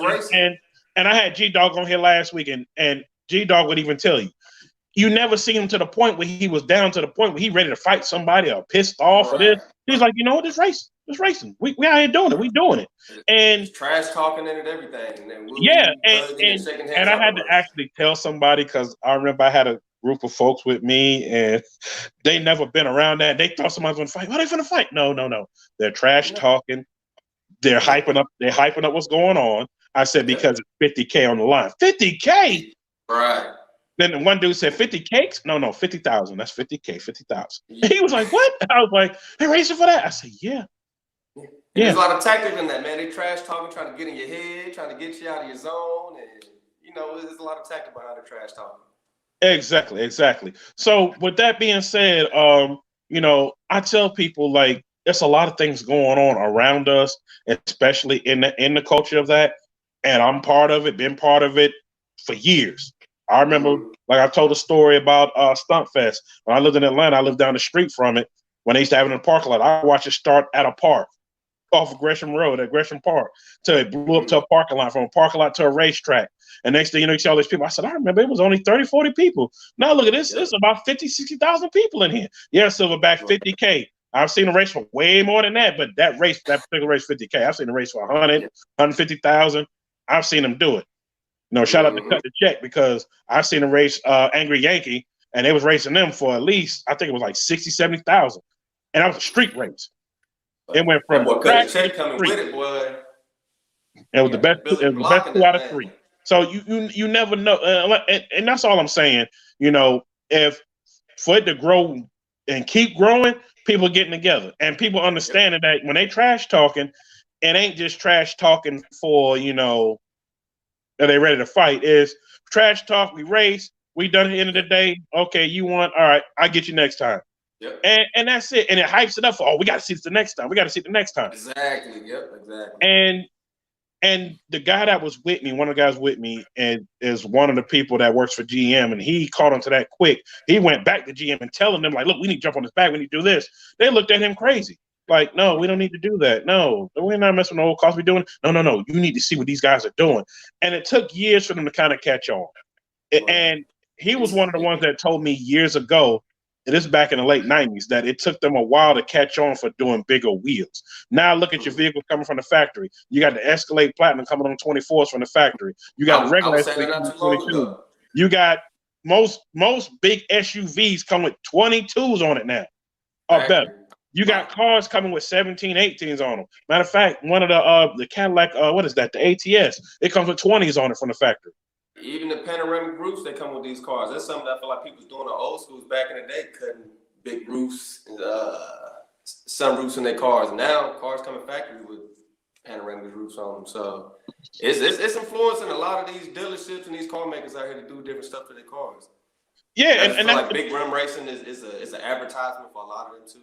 And I had G-Dog on here last week, and G-Dog would even tell you, you never see him to the point where he was down to the point where he ready to fight somebody or pissed off or this. He's like, you know what? It's racing. We out here doing it. We doing it. And it's trash talking and everything. And I had to actually tell somebody, because I remember I had a group of folks with me and they never been around that. They thought somebody was gonna fight. Why are they gonna fight? No. They're trash talking. They're hyping up what's going on. I said, because it's $50K on the line. $50K? Right. Then one dude said 50 cakes? No, 50,000. That's 50K, 50,000. He was like, what? I was like, they racing for that? I said, yeah. There's a lot of tactics in that, man. They trash talking, trying to get in your head, trying to get you out of your zone. And, there's a lot of tactics behind the trash talking. Exactly. So with that being said, I tell people, like, there's a lot of things going on around us, especially in the culture of that. And I'm part of it, been part of it for years. I remember, like I told a story about Stunt Fest. When I lived in Atlanta, I lived down the street from it. When they used to have it in the parking lot, I watched it start at a park off of Gresham Road at Gresham Park till it blew up to a parking lot, from a parking lot to a racetrack. And next thing you see all these people. I said, I remember it was only 30, 40 people. Now look at this. It's about 50, 60,000 people in here. Yeah, Silverback, 50K. I've seen a race for way more than that, but that particular race, 50K. I've seen a race for 100, 150,000. I've seen them do it. Shout out to Cut the Check, because I've seen a race, Angry Yankee, and they was racing them for at least, I think it was like 60, 70,000. And that was a street race. It went from track to coming with it, boy. It was the best 2 out of 3. So you never know. And that's all I'm saying. If for it to grow and keep growing, people getting together and people understanding that when they trash talking, it ain't just trash talking for, that they ready to fight. Is trash talk, we race, we done at the end of the day. Okay, you won. All right, I'll get you next time. Yep. And that's it. And it hypes it up for, we got to see it the next time. We got to see it the next time. Exactly. Yep, exactly. And the guy that was with me, one of the guys with me, and is one of the people that works for GM, and he caught onto that quick. He went back to GM and telling them, like, look, we need to jump on this back. We need to do this. They looked at him crazy. Like, no, we don't need to do that. No, we're not messing with the old cost. We're doing. No. You need to see what these guys are doing. And it took years for them to kind of catch on. And he was one of the ones that told me years ago, and this is back in the late 90s, that it took them a while to catch on for doing bigger wheels. Now look at your vehicle coming from the factory. You got the Escalade Platinum coming on 24s from the factory. You got the regular Escalade coming on 22. You got most big SUVs come with 22s on it now, or better. You got cars coming with 17, 18s on them. Matter of fact, one of the Cadillac, what is that? The ATS. It comes with 20s on it from the factory. Even the panoramic roofs that come with these cars. That's something that I feel like people was doing the old schools back in the day, cutting big roofs, sunroofs in their cars. Now cars come in factory with panoramic roofs on them. So it's influencing a lot of these dealerships and these car makers out here to do different stuff to their cars. Yeah, and like big rim racing is an advertisement for a lot of them too.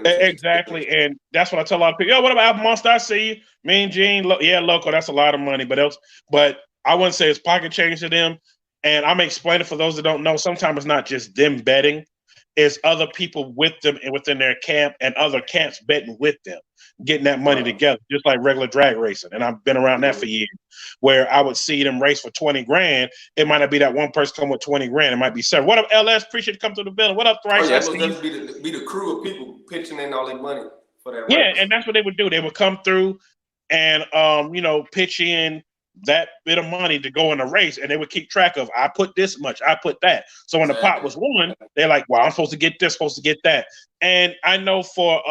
Exactly, and that's what I tell a lot of people. Yo, what about Alpha Monster? I see you. Me and Gene, local. That's a lot of money, but I wouldn't say it's pocket change to them. And I'm explaining for those that don't know. Sometimes it's not just them betting; it's other people with them and within their camp, and other camps betting with them, getting that money together, just like regular drag racing. And I've been around that for years, where I would see them race for 20 grand. It might not be that one person come with 20 grand. It might be seven. What up, LS? Appreciate you come to the building. What up, Thrice? Be the crew of people pitching in all their money for that race. Yeah, and that's what they would do. They would come through and pitch in that bit of money to go in a race, and they would keep track of, I put this much, I put that. So when the pot was won, they're like, well, I'm supposed to get this, supposed to get that. And I know for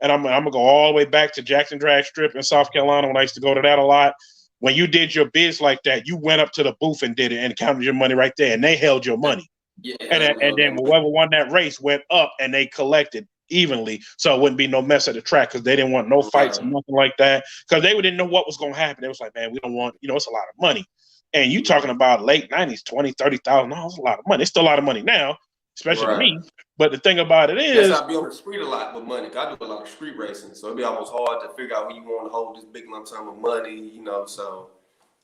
and I'm gonna go all the way back to Jackson Drag Strip in South Carolina when I used to go to that a lot. When you did your bids like that, you went up to the booth and did it and counted your money right there, and they held your money. Yeah, and then whoever won that race went up and they collected evenly, so it wouldn't be no mess at the track because they didn't want no fights or nothing like that, because they didn't know what was going to happen. They was like, man, we don't want, it's a lot of money. And you talking about late 90s, $20,000-$30,000, a lot of money. It's still a lot of money now, especially to me. But the thing about it is, I be on the street a lot with money. I do a lot of street racing, so it'd be almost hard to figure out when you want to hold this big lump sum of money, so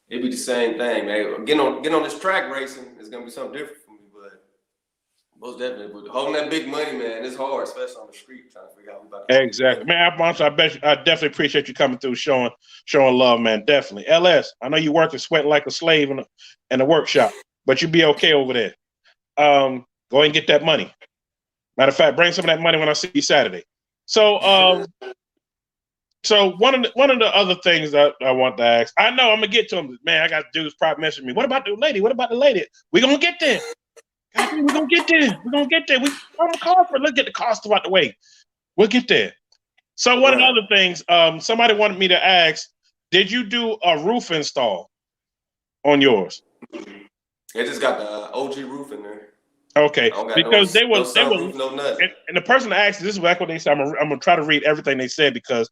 it'd be the same thing, man. Getting on this track racing is gonna be something different. Most definitely, but holding that big money, man, it's hard, especially on the street, trying to figure out about it. Exactly, man. I definitely appreciate you coming through, showing love, man. Definitely, LS. I know you working, sweating like a slave in the workshop, but you be okay over there. Go ahead and get that money. Matter of fact, bring some of that money when I see you Saturday. So, so one of the other things that I want to ask, I know I'm gonna get to them, man. I got dudes probably messaging me. What about the lady? What about the lady? We gonna get there. We're gonna get there. We're gonna get there. We on the call for it. Let's get the cost out the way. We'll get there. So one of the other things, somebody wanted me to ask, did you do a roof install on yours? It just got the OG roof in there. Okay, because they were, nothing. And the person that asked, this is exactly what they said. I'm gonna try to read everything they said because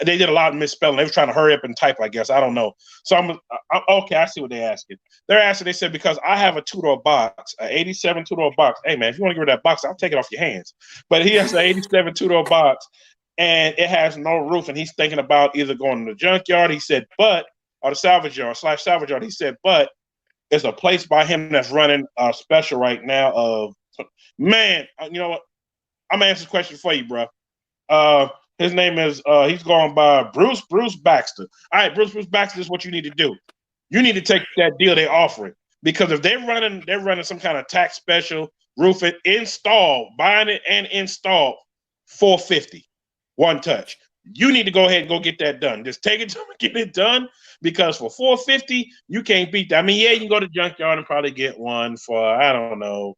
they did a lot of misspelling. They were trying to hurry up and type, I guess. I don't know. So okay. I see what they're asking. They're asking. They said, because I have a two-door box, an 87 two-door box. Hey man, if you want to get rid of that box, I'll take it off your hands. But he has an 87 two-door box, and it has no roof. And he's thinking about either going to the junkyard. He said, or the salvage yard / salvage yard. He said, but it's a place by him that's running a special right now. Of man, you know what? I'm gonna answer this question for you, bro. His name is he's going by Bruce Baxter. All right, Bruce Baxter, this is what you need to do. You need to take that deal they're offering, because if they're running some kind of tax special, roof it, buying it and install $450, one touch. You need to go ahead and go get that done. Just take it to them and get it done, because for $450, you can't beat that. I mean, yeah, you can go to the junkyard and probably get one for, I don't know,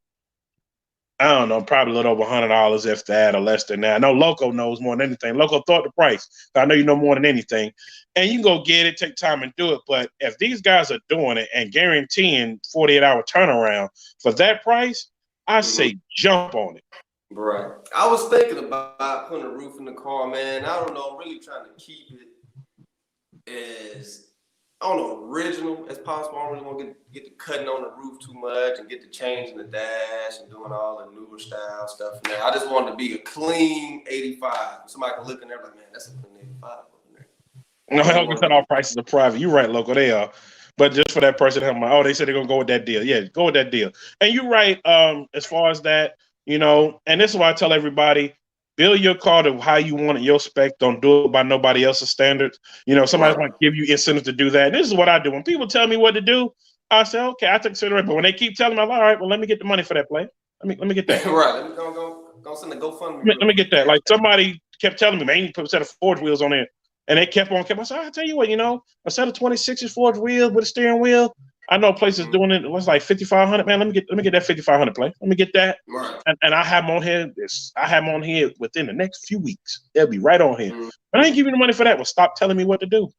probably a little over $100, if that, or less than that. I know Loco knows more than anything. Loco thought the price. I know you know more than anything. And you can go get it, take time and do it. But if these guys are doing it and guaranteeing 48-hour turnaround for that price, I say jump on it. Right. I was thinking about putting a roof in the car, man. I don't know. I'm really trying to keep it as original as possible. I don't really want to get to cutting on the roof too much and get to changing the dash and doing all the newer style stuff. Man, I just wanted to be a clean 85. Somebody can look in there like, man, that's a clean 85 over there. No, hell, said all prices are private. You're right, Loco, they are. But just for that person, I'm like, they said they're gonna go with that deal. Yeah, go with that deal. And you're right. As far as that, and this is why I tell everybody, build your car to how you want it, your spec. Don't do it by nobody else's standards. Somebody's going to give you incentives to do that. And this is what I do. When people tell me what to do, I say, okay, I consider it. But when they keep telling me, I'm like, all right, well, let me get the money for that play. Let me get that. Right. Let me go send a GoFundMe. Let me get that. Like somebody kept telling me, man, you need to put a set of forged wheels on there. And they kept on. I said, I tell you what, a set of 26s forged wheels with a steering wheel. I know places doing it. It was like $5,500. Man, let me get that $5,500 play. Let me get that. Right. And I have them on here. I have them on here within the next few weeks. They'll be right on here. But I ain't giving you the money for that. Well, stop telling me what to do.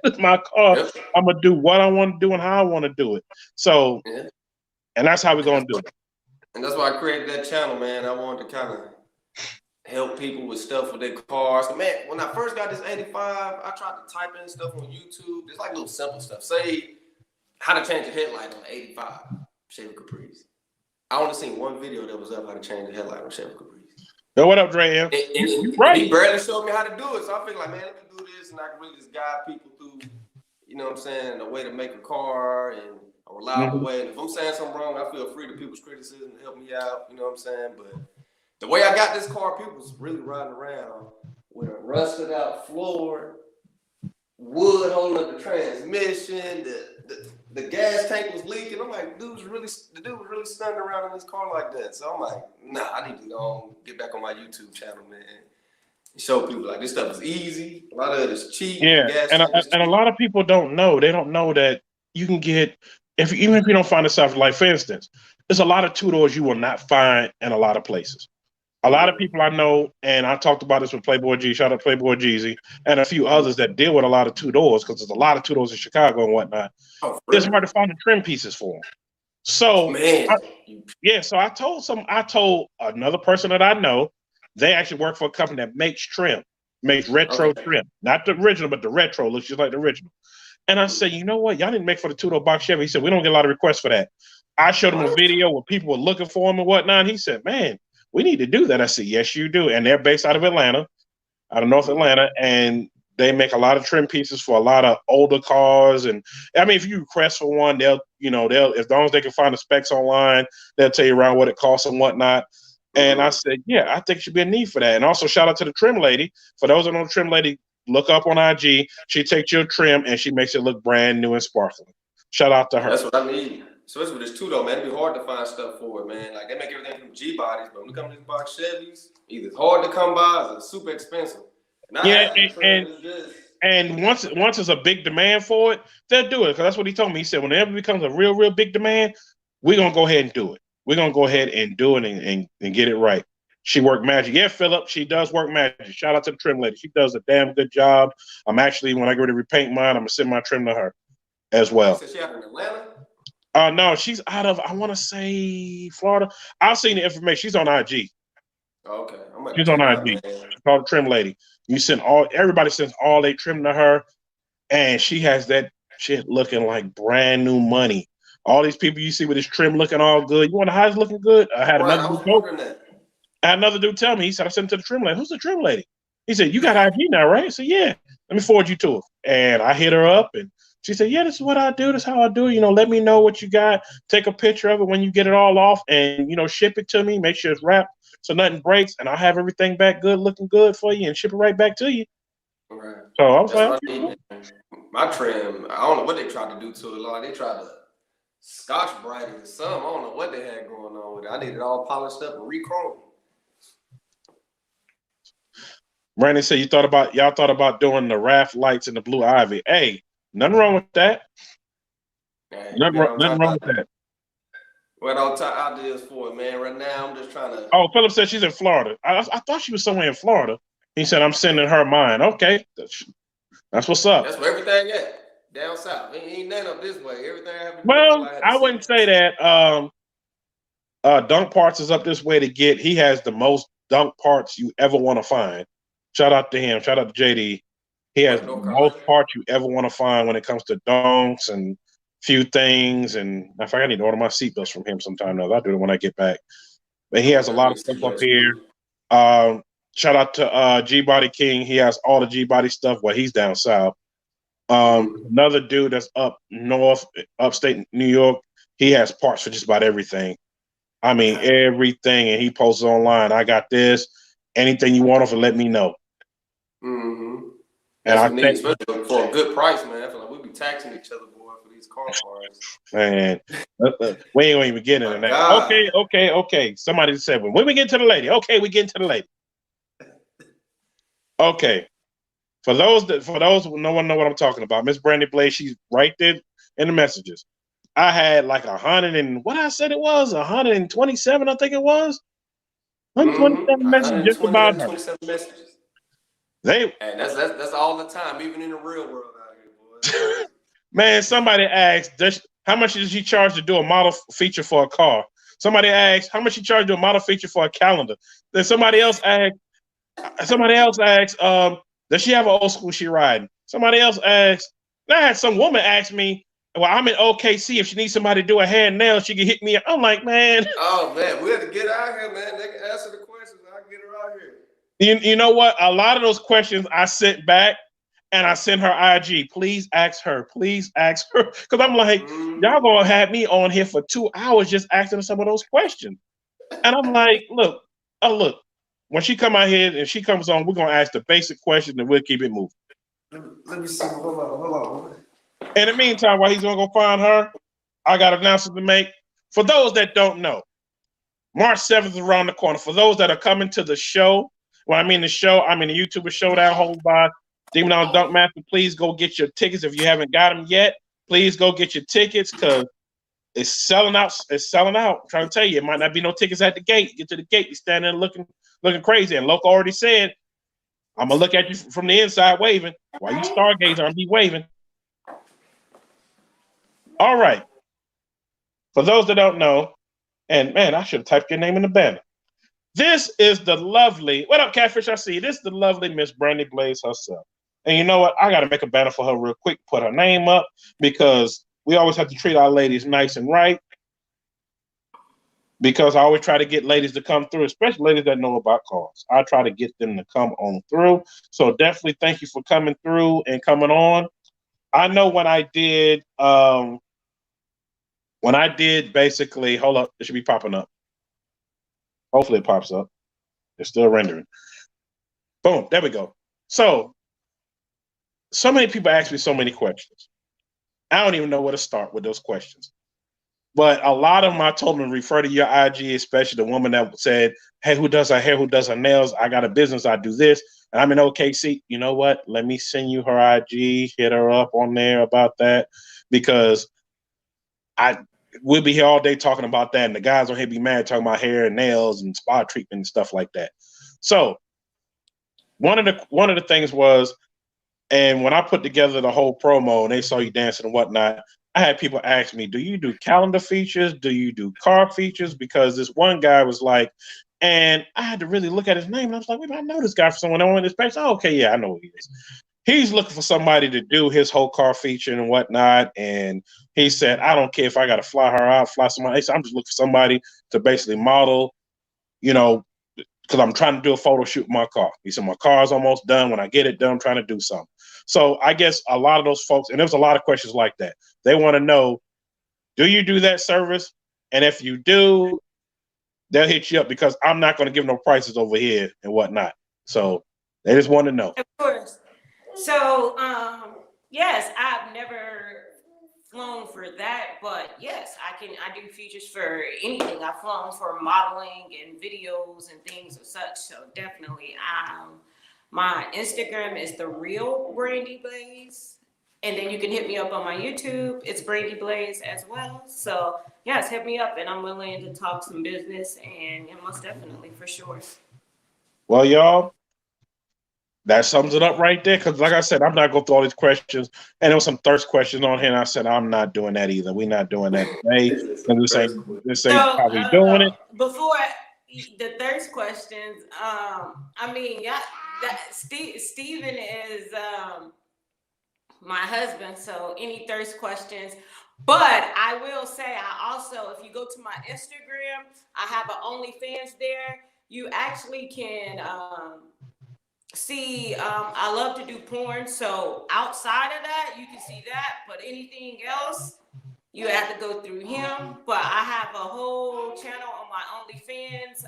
It's my car. Yep. I'm gonna do what I want to do and how I want to do it. So, and that's how we're gonna do it. And that's why I created that channel, man. I wanted to kind of help people with stuff with their cars. Man, when I first got this 85, I tried to type in stuff on YouTube. It's like little simple stuff. Say how to change a headlight on the 85 Chevy Caprice. I only seen one video that was up how to change a headlight on Chevy Caprice. Yo, what up, Dre? And he barely showed me how to do it. So I figured like, man, let me do this and I can really just guide people through, a way to make a car and a reliable way. And if I'm saying something wrong, I feel free to people's criticism to help me out. You know what I'm saying? But the way I got this car, people was really riding around with a rusted out floor, wood holding up the transmission, the gas tank was leaking. I'm like, the dude was really standing around in this car like that. So I'm like, nah, I need to get back on my YouTube channel, man. show people like this stuff is easy. A lot of it is cheap. Yeah, and a lot of people don't know. They don't know that you can get even if you don't find yourself, like for instance, there's a lot of two-doors you will not find in a lot of places. A lot of people I know, and I talked about this with Playboy G, shout out to Playboy Jeezy, and a few others that deal with a lot of two-doors, because there's a lot of two-doors in Chicago and whatnot. Oh, it's hard to find the trim pieces for them. So, man. So I told another person that I know, they actually work for a company that makes trim, makes retro trim, not the original, but the retro looks just like the original. And I said, you know what? Y'all didn't make for the two-door box Chevy. He said, we don't get a lot of requests for that. I showed him a video where people were looking for him and whatnot. He said, man, we need to do that. I said, yes, you do. And they're based out of Atlanta, out of North Atlanta, and they make a lot of trim pieces for a lot of older cars. And I mean, if you request for one, they'll as long as they can find the specs online, they'll tell you around what it costs and whatnot. And I said, yeah, I think there should be a need for that. And also shout out to the trim lady. For those that know the trim lady, look up on IG. She takes your trim and she makes it look brand new and sparkling. Shout out to her. That's what I need. Especially with this too, though, man. It'd be hard to find stuff for it, man. Like, they make everything from G bodies, but when it comes to these box Chevys, either it's hard to come by or it's super expensive. And once it's a big demand for it, they'll do it. Because that's what he told me. He said, whenever it becomes a real, real big demand, we're going to go ahead and do it. We're going to go ahead and do it and get it right. She worked magic. Yeah, Philip, she does work magic. Shout out to the trim lady. She does a damn good job. I'm actually, when I go to repaint mine, I'm going to send my trim to her as well. So she out in Atlanta? No, she's out of, I want to say, Florida. I've seen the information. She's on IG. Okay. She's on IG. She's called the trim lady. Everybody sends all they trim to her, and she has that shit looking like brand new money. All these people you see with this trim looking all good. You want the highs looking good? I had another dude tell me. He said, I sent him to the trim lady. Who's the trim lady? He said, you got IG now, right? I said, yeah. Let me forward you to her. And I hit her up, and she said, yeah, this is what I do. This is how I do it. Let me know what you got. Take a picture of it when you get it all off, and, ship it to me. Make sure it's wrapped so nothing breaks, and I'll have everything back good, looking good for you, and ship it right back to you. Right. So I was my trim, I don't know what they tried to do to it. Like, they tried to Scotch bright it or something. I don't know what they had going on with it. I need it all polished up and re-chromed. Brandi said, y'all thought about doing the raft lights and the blue ivy. Hey, nothing wrong with that. Nothing wrong with that. What all ideas for it, man? Right now, I'm just trying to. Oh, Philip said she's in Florida. I thought she was somewhere in Florida. He said, I'm sending her mine. Okay. That's what's up. That's where everything at. Down south. Ain't nothing up this way. Everything happened. Well, I wouldn't say that. Dunk Parts is up this way to get. He has the most dunk parts you ever want to find. Shout out to him. Shout out to JD. He has the most parts you ever want to find when it comes to dunks and few things. And I think I need to order my seatbelts from him sometime now. I'll do it when I get back. But he has a lot of stuff up here. Shout out to G Body King. He has all the G Body stuff. Well, he's down south. Another dude that's up north, upstate New York. He has parts for just about everything. I mean, everything. And he posts online. I got this. Anything you want off it, let me know. Mm-hmm. And I think especially for a good price, man. I feel like we be taxing each other, boy, for these car parts. Man, we ain't even getting into that. Okay. Somebody said, when we get to the lady. Okay, we get to the lady. Okay. For those who no one know what I'm talking about, Miss Brandi Blaze, she's right there in the messages. I had like 100 and what I said it was 127, I think it was. 127 messages just about her. 127 messages. And that's all the time, even in the real world out here, boy. Man, somebody asked, how much does she charge to do a model feature for a car? Somebody asked, how much she charge to do a model feature for a calendar? Then somebody else asked, does she have an old school she riding? Somebody else asked, I had some woman ask me, well, I'm in OKC. If she needs somebody to do a hair and nails, she can hit me up. I'm like, man. Oh, man, we have to get out here, man. They can answer the questions. I can get her out here. You know what? A lot of those questions I sent back and I sent her IG. Please ask her. Please ask her. Because I'm like, y'all going to have me on here for 2 hours just asking some of those questions. And I'm like, look. When she come out here and she comes on, we're going to ask the basic question and we'll keep it moving. Let me see. Hold on. In the meantime, while he's going to go find her, I got an announcement to make. For those that don't know, March 7th is around the corner. For those that are coming to the show When I mean the show, I mean the YouTuber Showdown hosted by Demon on Dunk Master. Please go get your tickets if you haven't got them yet. Please go get your tickets because it's selling out. It's selling out. I'm trying to tell you, it might not be no tickets at the gate. Get to the gate, you stand there looking crazy. And Loco already said, I'm gonna look at you from the inside waving while you stargazer. I'm be waving. All right. For those that don't know, and man, I should have typed your name in the banner. This is the lovely, what up, Catfish? I see you. This is the lovely Miss Brandi Blaze herself. And you know what? I got to make a banner for her real quick, put her name up, because we always have to treat our ladies nice and right. Because I always try to get ladies to come through, especially ladies that know about cars. I try to get them to come on through. So definitely thank you for coming through and coming on. I know when I did basically, hold up, it should be popping up. Hopefully it pops up. It's still rendering. Boom, there we go. So many people ask me so many questions. I don't even know where to start with those questions. But a lot of them I told them to refer to your IG, especially the woman that said, hey, who does her hair, who does her nails? I got a business, I do this. And I'm in OKC. You know what? Let me send you her IG, hit her up on there about that. Because we'll be here all day talking about that. And the guys on here be mad talking about hair and nails and spa treatment and stuff like that. So one of the things was, and when I put together the whole promo and they saw you dancing and whatnot, I had people ask me, do you do calendar features? Do you do car features? Because this one guy was like, and I had to really look at his name. And I was like, wait, I know this guy from someone on this page. Oh, okay, yeah, I know who he is. He's looking for somebody to do his whole car feature and whatnot. And he said, I don't care if I got to fly her out, fly somebody. He said, I'm just looking for somebody to basically model, because I'm trying to do a photo shoot with my car. He said, my car's almost done. When I get it done, I'm trying to do something. So I guess a lot of those folks, and there was a lot of questions like that. They want to know, do you do that service? And if you do, they'll hit you up because I'm not going to give no prices over here and whatnot. So they just want to know. Of course. So, yes, I've never flown for that, but yes, I do features for anything. I've flown for modeling and videos and things of such. So definitely, my Instagram is the real Brandi Blaze. And then you can hit me up on my YouTube. It's Brandi Blaze as well. So yes, hit me up and I'm willing to talk some business and most definitely for sure. Well, y'all, that sums it up right there. Because like I said, I'm not going through all these questions. And there was some thirst questions on here. And I said, I'm not doing that either. We're not doing that today. This ain't how we doing it. Before the thirst questions, Steven is my husband, so any thirst questions. But I will say, I also, if you go to my Instagram, I have an OnlyFans there. You actually can see, I love to do porn. So outside of that, you can see that. But anything else, you have to go through him. But I have a whole channel on my OnlyFans.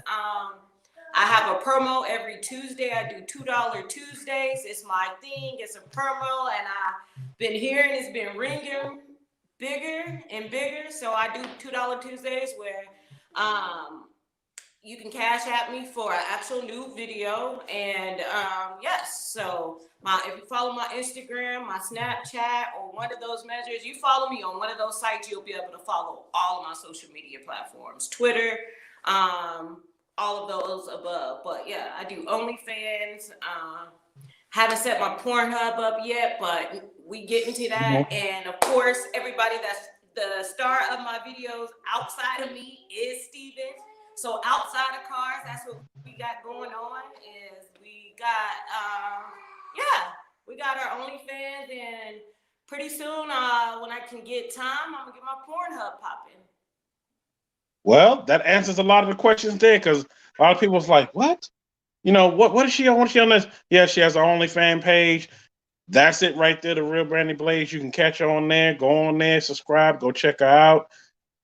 I have a promo every Tuesday. I do $2 Tuesdays. It's my thing. It's a promo, and I've been hearing it's been ringing bigger and bigger. So I do $2 Tuesdays where you can cash at me for an actual new video. And yes, so if you follow my Instagram, my Snapchat, or one of those measures, you follow me on one of those sites, you'll be able to follow all of my social media platforms, Twitter, all of those above. But yeah, I do OnlyFans. Haven't set my Pornhub up yet, but we get into that. And of course, everybody that's the star of my videos outside of me is Steven. So outside of cars, that's what we got going on. Is we got we got our OnlyFans, and pretty soon, when I can get time, I'm gonna get my Pornhub popping. Well, that answers a lot of the questions there, because a lot of people was like, what? What is she on? What is she on this? Yeah, she has her OnlyFans page. That's it right there, the real Brandi Blaze. You can catch her on there. Go on there, subscribe, go check her out.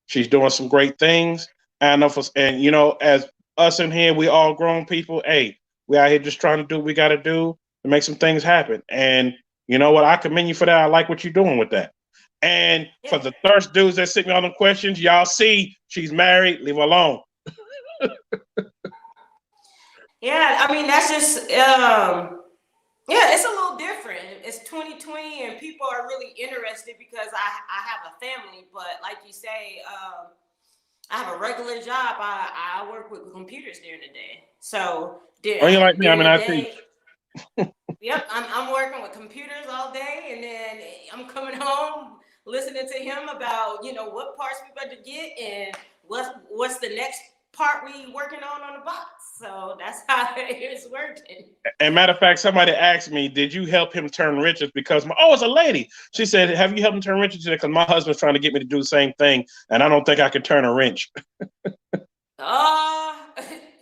She's doing some great things. And as us in here, we all grown people. Hey, we out here just trying to do what we got to do to make some things happen. And you know what? I commend you for that. I like what you're doing with that. And for the thirst dudes that sent me all them questions, y'all see she's married. Leave her alone. Yeah, I mean that's just yeah, it's a little different. It's 2020 and people are really interested because I have a family, but like you say, I have a regular job. I work with computers during the day. So Oh, you like me? I during mean, the I think. day, yep, I'm working with computers all day, and then I'm coming home listening to him about what parts we about to get and what's the next part we working on the box. So that's how it's working. And matter of fact, somebody asked me, "Did you help him turn wrenches?" Because it's a lady. She said, "Have you helped him turn wrenches?" Because my husband's trying to get me to do the same thing, and I don't think I can turn a wrench. Uh,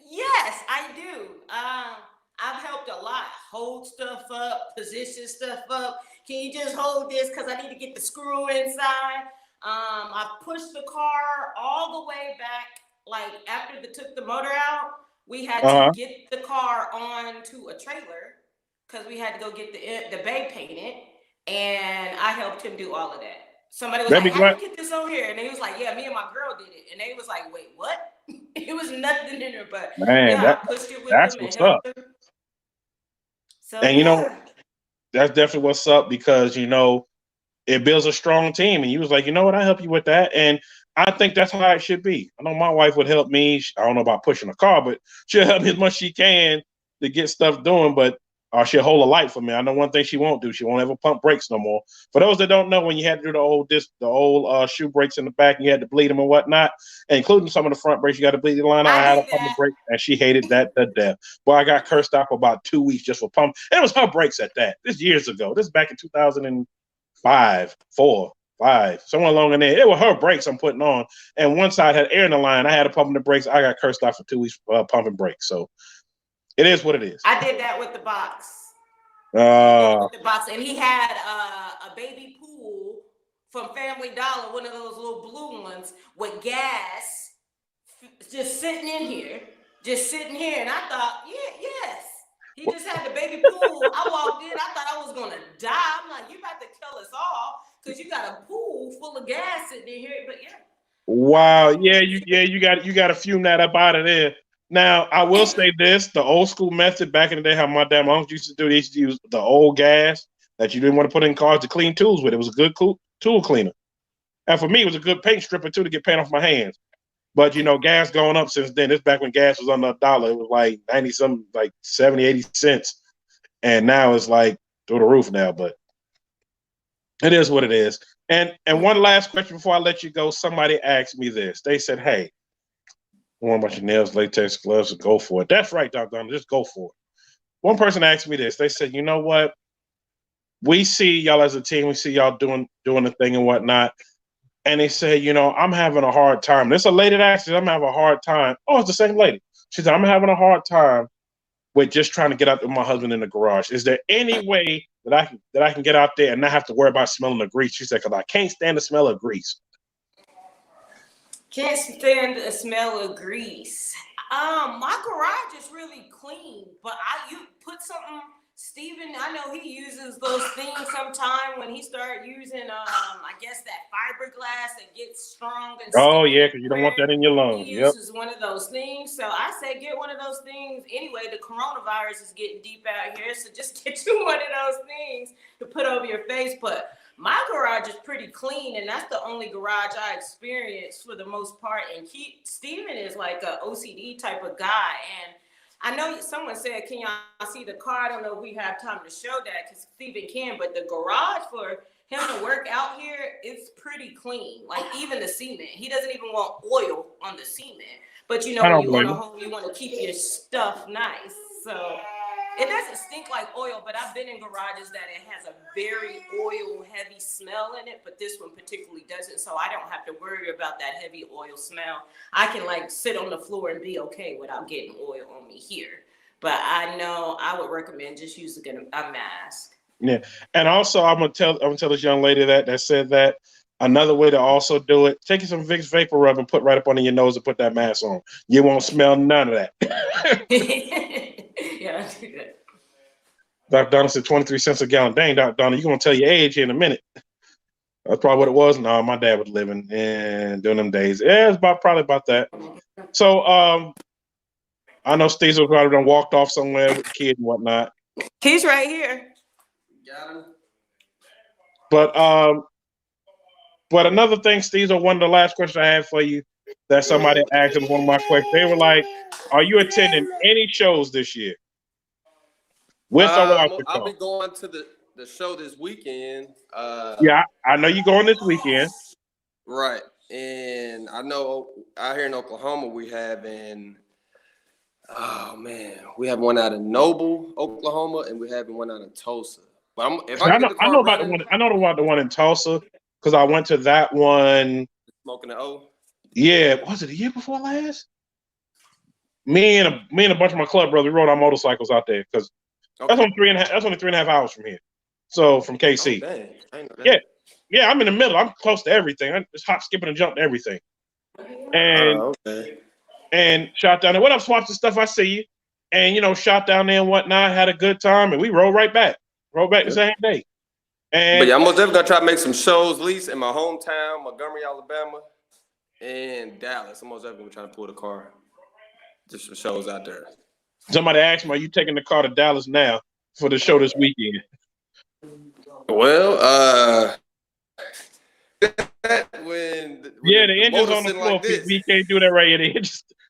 yes, I do. I've helped a lot. Hold stuff up, position stuff up. Can you just hold this? Because I need to get the screw inside. I pushed the car all the way back. Like after they took the motor out, we had to Uh-huh. get the car onto a trailer because we had to go get the bay painted, and I helped him do all of that. Somebody was That'd like, be "How glad. you get this on here?" And he was like, "Yeah, me and my girl did it." And they was like, "Wait, what?" It was nothing in there, but Man, yeah, I pushed it with that's them and what's up. helped them. So And yeah. that's definitely what's up because it builds a strong team. And you was like, you know what, I help you with that. And I think that's how it should be. I know my wife would help me. I don't know about pushing a car, but she'll help me as much as she can to get stuff doing. But she'll hold a light for me. I know one thing she won't do. She won't ever pump brakes no more. For those that don't know, when you had to do the old shoe brakes in the back, and you had to bleed them and whatnot, including some of the front brakes, you got to bleed the line out. I I had to did pump the that. brake, and she hated that to death. Boy, I got cursed out for about 2 weeks just for pump. And it was her brakes at that. This years ago. This is back in 2005, 4, 5, somewhere along in there. It was her brakes I'm putting on. And one side had air in the line. I had to pump the brakes. I got cursed out for 2 weeks pumping brakes. So it is what it is. I did that with the box. I did it Uh, with the box, and he had a baby pool from Family Dollar, one of those little blue ones with gas, just sitting in here, and I thought, yes. He just had the baby pool. I walked in, I thought I was gonna die. I'm like, you about to kill us all because you got a pool full of gas sitting in here. But yeah, I wow. know. You got to fume that up out of there. Now, I will say this, the old school method back in the day, how my damn uncle used to do, they used to use the old gas that you didn't want to put in cars to clean tools with. It was a good tool cleaner. And for me, it was a good paint stripper too to get paint off my hands. But gas going up since then. This back when gas was under $1. It was like 90 something, like 70, 80 cents. And now it's like through the roof now, but it is what it is. And one last question before I let you go. Somebody asked me this. They said, "Hey, I want a bunch of nails, latex gloves, and go for it." That's right, Dr. Donald, just go for it. One person asked me this. They said, "You know what? We see y'all as a team, we see y'all doing the thing and whatnot." And they say, "I'm having a hard time." This a lady that asked, "I'm having a hard time." Oh, it's the same lady. She said, "I'm having a hard time with just trying to get out with my husband in the garage. Is there any way that I can get out there and not have to worry about smelling the grease?" She said, "Because I can't stand the smell of grease." Can't stand the smell of grease. My garage is really clean, but you put something. Steven, I know he uses those things sometime when he started using I guess that fiberglass that gets strong and Oh sticky yeah, because you don't want everywhere. that in your He lungs. Yep. uses one of those things. So I say get one of those things. Anyway, the coronavirus is getting deep out here, so just get you one of those things to put over your face. But my garage is pretty clean, and that's the only garage I experienced for the most part. And Steven is like a OCD type of guy. And I know someone said, "Can y'all see the car?" I don't know if we have time to show that because Steven can, but the garage for him to work out here is pretty clean. Like even the cement. He doesn't even want oil on the cement. But I when don't you own blame a you. home, you want to keep your stuff nice. So it doesn't stink like oil, but I've been in garages that it has a very oil heavy smell in it, but this one particularly doesn't. So I don't have to worry about that heavy oil smell. I can like sit on the floor and be okay without getting oil on me here. But I know I would recommend just using a mask. Yeah, and also I'm gonna tell this young lady that said that another way to also do it: take some Vicks Vapor Rub and put right up under your nose and put that mask on. You won't smell none of that. Yeah, Dr. Donna said 23 cents a gallon. Dang, Dr. Donna, you're gonna tell your age here in a minute. That's probably what it was. No, my dad was living and during them days. Yeah, it's probably about that. So I know Steezo probably done walked off somewhere with the kid and whatnot. He's right here. Got him. But another thing, Steezo, one of the last questions I had for you that somebody asked him one of my questions. They were like, "Are you attending any shows this year?" With or without your I'll car? be going to the show this weekend. Yeah, I know you're going this weekend. Right. And I know out here in Oklahoma we have one out of Noble, Oklahoma, and we have one out of Tulsa. But if I get the car running, I know about the one in Tulsa because I went to that one. Smoking the O. Yeah, was it the year before last? Me and a bunch of my club brothers rode our motorcycles out there because that's only 3.5 hours from here. So from KC. Oh, dang. I know Yeah. that. Yeah, I'm in the middle. I'm close to everything. I'm just hop, skipping, and jump to everything. And shot down there. What up, Swaps and stuff? I see you. And shot down there and whatnot. Had a good time, and we rolled right back. Rolled back the same day. But yeah, I'm most definitely gonna try to make some shows, at least in my hometown, Montgomery, Alabama, and Dallas. I'm most definitely trying to pull the car. Just some shows out there. Somebody asked me, "Are you taking the car to Dallas now for the show this weekend?" Well, the engine's on the floor. Like we can't do that right here.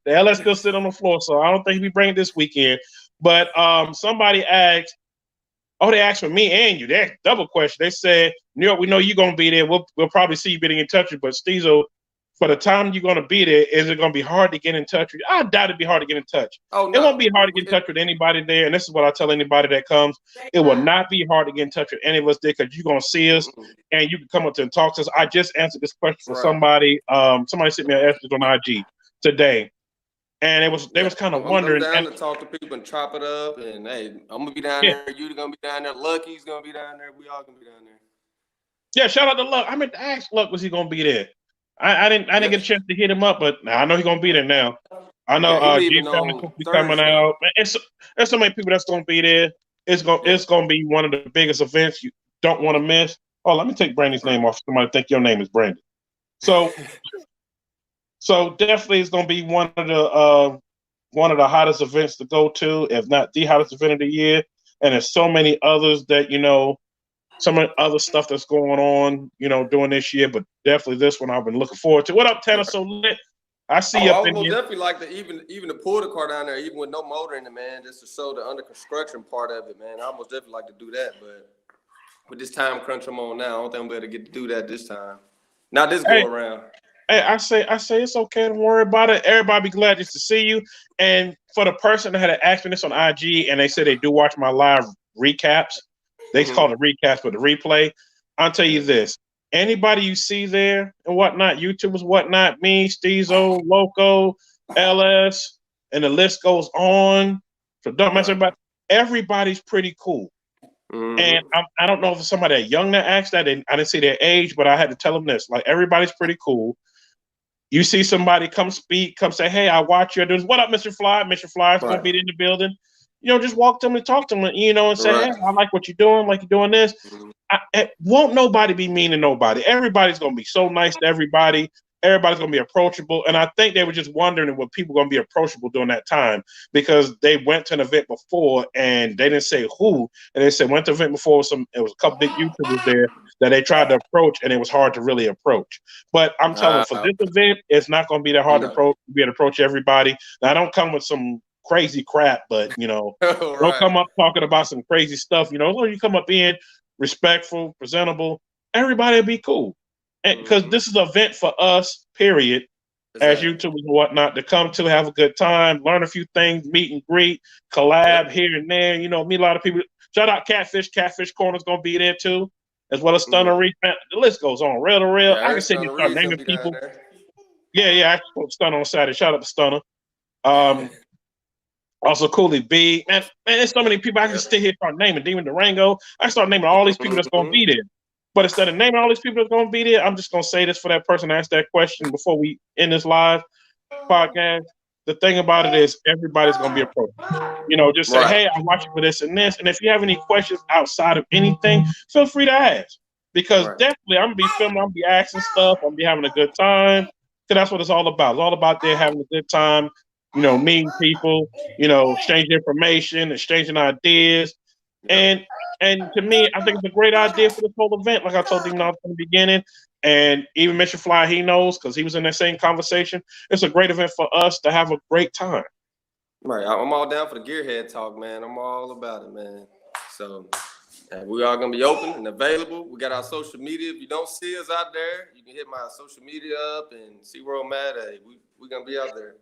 The LS still sit on the floor, so I don't think we bring it this weekend. But somebody asked, they asked for me and you. That's double question. They said, New York, we know you're gonna be there. We'll probably see you getting in touch with. But Steezo, for the time you're gonna be there, is it gonna be hard to get in touch with you? I doubt it'd be hard to get in touch. Oh, no. It won't be hard to get in touch with anybody there. And this is what I tell anybody that comes. It will not be hard to get in touch with any of us there because you're gonna see us and you can come up to and talk to us. I just answered this question for somebody. Somebody sent me a message on IG today. And they was kind of wondering. I'm down to talk to people and chop it up. And hey, I'm gonna be down there. You're gonna be down there. Lucky's gonna be down there. We all gonna be down there. Yeah, shout out to Luck. I meant to ask Luck, was he gonna be there? I didn't get a chance to hit him up, but I know he's gonna be there now. I know G Family will be coming out. There's so many people that's gonna be there. It's gonna be one of the biggest events you don't want to miss. Oh, let me take Brandy's name off. Somebody think your name is Brandi. So definitely it's gonna be one of the hottest events to go to, if not the hottest event of the year. And there's so many others that some of the other stuff that's going on, during this year, but definitely this one I've been looking forward to. What up, Tanner? So lit. I see you up in here. I would definitely like to even to pull the car down there, even with no motor in it, man, just to show the under construction part of it, man. I almost definitely like to do that, but with this time crunch I'm on now, I don't think I'm going to get to do that this time. Not this go around. Hey, I say it's okay. Don't worry about it. Everybody be glad just to see you. And for the person that had asked me this on IG, and they said they do watch my live recaps. They call it recaps, but the replay. I'll tell you this: anybody you see there and whatnot, YouTubers, whatnot, me, Steezo, Loco, LS, and the list goes on. So don't mess everybody. Everybody's pretty cool. And I don't know if it's somebody that young that asked that. I didn't see their age, but I had to tell them this: like everybody's pretty cool. You see somebody come speak, come say, "Hey, I watch you." There's what up, Mr. Fly? Mr. Fly's gonna be in the building. Just walk to them and talk to them, and say, "Hey, I like what you're doing. Like you're doing this." Won't nobody be mean to nobody. Everybody's gonna be so nice to everybody. Everybody's gonna be approachable, and I think they were just wondering what people gonna be approachable during that time because they went to an event before and they didn't say who, and they said went to an event before. It was a couple big YouTubers there that they tried to approach, and it was hard to really approach. But I'm telling you, for this event, it's not gonna be that hard to approach. Be able to approach everybody. Now, I don't come with some crazy crap, but don't come up talking about some crazy stuff. You come up being respectful, presentable. Everybody will be cool. Because this is an event for us, period, as YouTubers and whatnot, to come to have a good time, learn a few things, meet and greet, collab here and there. Meet a lot of people. Shout out Catfish. Catfish Corner's going to be there too, as well as Stunner Reef. The list goes on. Real to real. I can sit here and start naming people. Yeah. I spoke Stunner on Saturday. Shout out to Stunner. Also, Cooley B. Man, there's so many people. I can just sit here and start naming. Demon Durango. I start naming all these people that's going to be there. But instead of naming all these people that's going to be there, I'm just going to say this for that person that asked that question before we end this live podcast. The thing about it is everybody's going to be approachable. Just say, "Hey, I'm watching for this and this." And if you have any questions outside of anything, feel free to ask. Because definitely I'm going to be filming, I'm going to be asking stuff, I'm going to be having a good time. Because that's what it's all about. It's all about there having a good time, meeting people, exchanging information, exchanging ideas. And to me, I think it's a great idea for this whole event. Like I told him from the beginning, and even Mr. Fly, he knows because he was in that same conversation. It's a great event for us to have a great time. Right, I'm all down for the gearhead talk, man. I'm all about it, man. So we are gonna be open and available. We got our social media. If you don't see us out there, you can hit my social media up and see where I'm at. We're gonna be out there.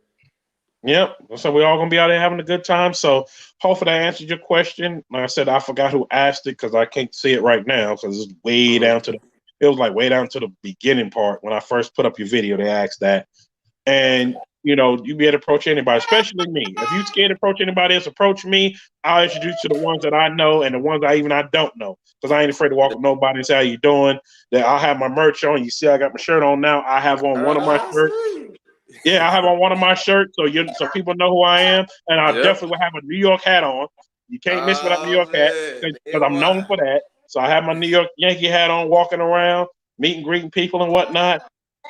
Yep. So we're all gonna be out there having a good time. So hopefully that answered your question. Like I said, I forgot who asked it because I can't see it right now because it's way down to it was like way down to the beginning part when I first put up your video. They asked that, and you be able to approach anybody, especially me. If you scared to approach anybody else, approach me. I'll introduce you to the ones that I know and the ones I don't know because I ain't afraid to walk with nobody and say how you doing. That I'll have my merch on. You see, I got my shirt on now. I have on one of my shirts. Yeah, I have on one of my shirts so people know who I am, and I definitely will have a New York hat on. You can't miss without New York hat because I'm known for that. So I have my New York Yankee hat on, walking around, meeting, greeting people and whatnot,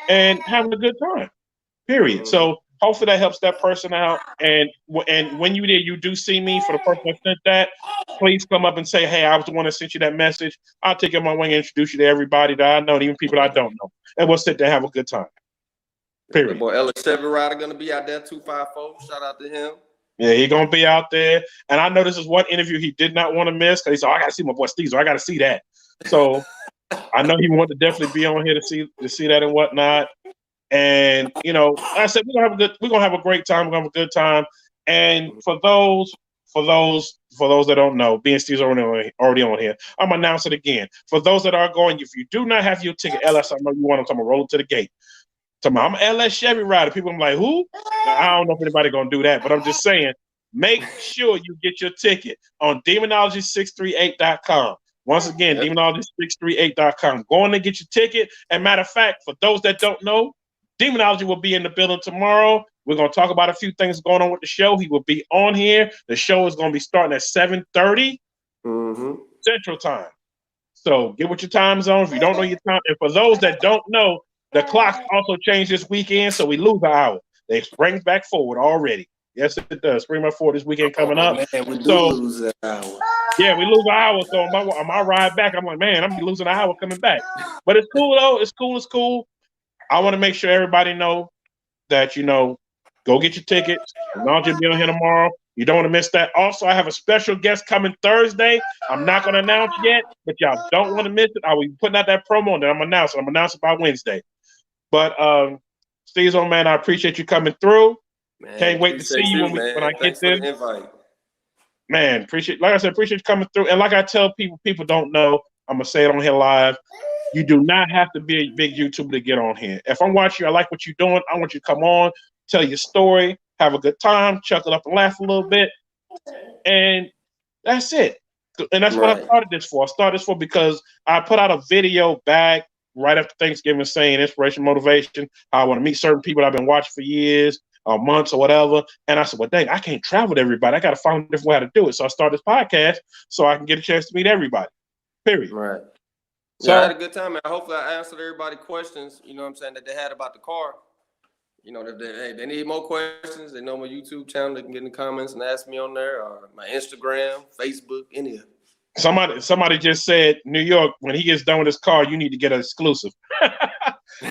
and having a good time. Period. So hopefully that helps that person out. And when you do see me, for the person that sent that, please come up and say, hey, I was the one that sent you that message. I'll take you on my wing and introduce you to everybody that I know, and even people that I don't know, and we'll sit there and have a good time. Period. The boy Ellis Chevy Rider gonna be out there 254. Shout out to him. Yeah, he's gonna be out there. And I know this is one interview he did not want to miss because he said, I gotta see my boy SteeZo. I gotta see that. So I know he wanted to definitely be on here to see that and whatnot. And like I said, we're gonna have a great time. We're gonna have a good time. And for those that don't know, being Steve's already on here, I'm gonna announce it again. For those that are going, if you do not have your ticket, LS, I know you want them, so I'm gonna roll it to the gate. I'm LS Chevy Rider. People, I'm like, who? I don't know if anybody gonna do that, but I'm just saying, make sure you get your ticket on demonology638.com. Once again, demonology638.com. Go on and get your ticket. And matter of fact, for those that don't know, Demonology will be in the building tomorrow. We're gonna talk about a few things going on with the show. He will be on here. The show is gonna be starting at 7:30 Central Time. So get with your time zone if you don't know your time. And for those that don't know, the clock also changed this weekend, so we lose an hour. They spring back forward already. Yes, it does. Spring back forward this weekend coming up. Man, we do lose an hour. Yeah, we lose an hour. So on my ride back, I'm like, man, I'm losing an hour coming back. But it's cool though. It's cool. It's cool. I want to make sure everybody know that go get your tickets. Technology will be on here tomorrow. You don't want to miss that. Also, I have a special guest coming Thursday. I'm not going to announce yet, but y'all don't want to miss it. I will be putting out that promo, and then I'm announcing. I'm announcing by Wednesday. But SteeZo, man, I appreciate you coming through. Man, can't wait to see you when I get there. Man, appreciate you coming through. And like I tell people don't know, I'm gonna say it on here live. You do not have to be a big YouTuber to get on here. If I'm watching you, I like what you're doing. I want you to come on, tell your story, have a good time, chuckle up and laugh a little bit, and that's it. And that's what I started this for. I started this for because I put out a video back right after Thanksgiving saying inspiration, motivation. I want to meet certain people I've been watching for years, or months, or whatever. And I said, well, dang, I can't travel to everybody. I got to find a different way how to do it. So I started this podcast so I can get a chance to meet everybody. Period. Right. So I had a good time, man. Hopefully I answered everybody's questions, you know what I'm saying, that they had about the car. If they need more questions, they know my YouTube channel. They can get in the comments and ask me on there, or my Instagram, Facebook, any of it. Somebody just said, New York, when he gets done with his car, you need to get an exclusive.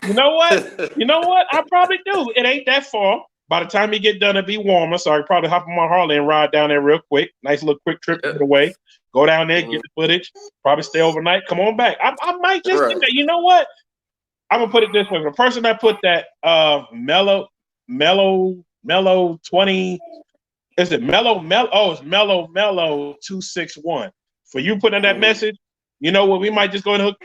You know what? I probably do. It ain't that far. By the time he get done, it'll be warmer. So I could probably hop on my Harley and ride down there real quick. Nice little quick trip to get away. Go down there, get the footage. Probably stay overnight. Come on back. I might just do that. You know what? I'm gonna put it this way: the person that put that mellow 20, is it mellow? Oh, it's mellow 261. For you putting that message, you know what? We might just go and hook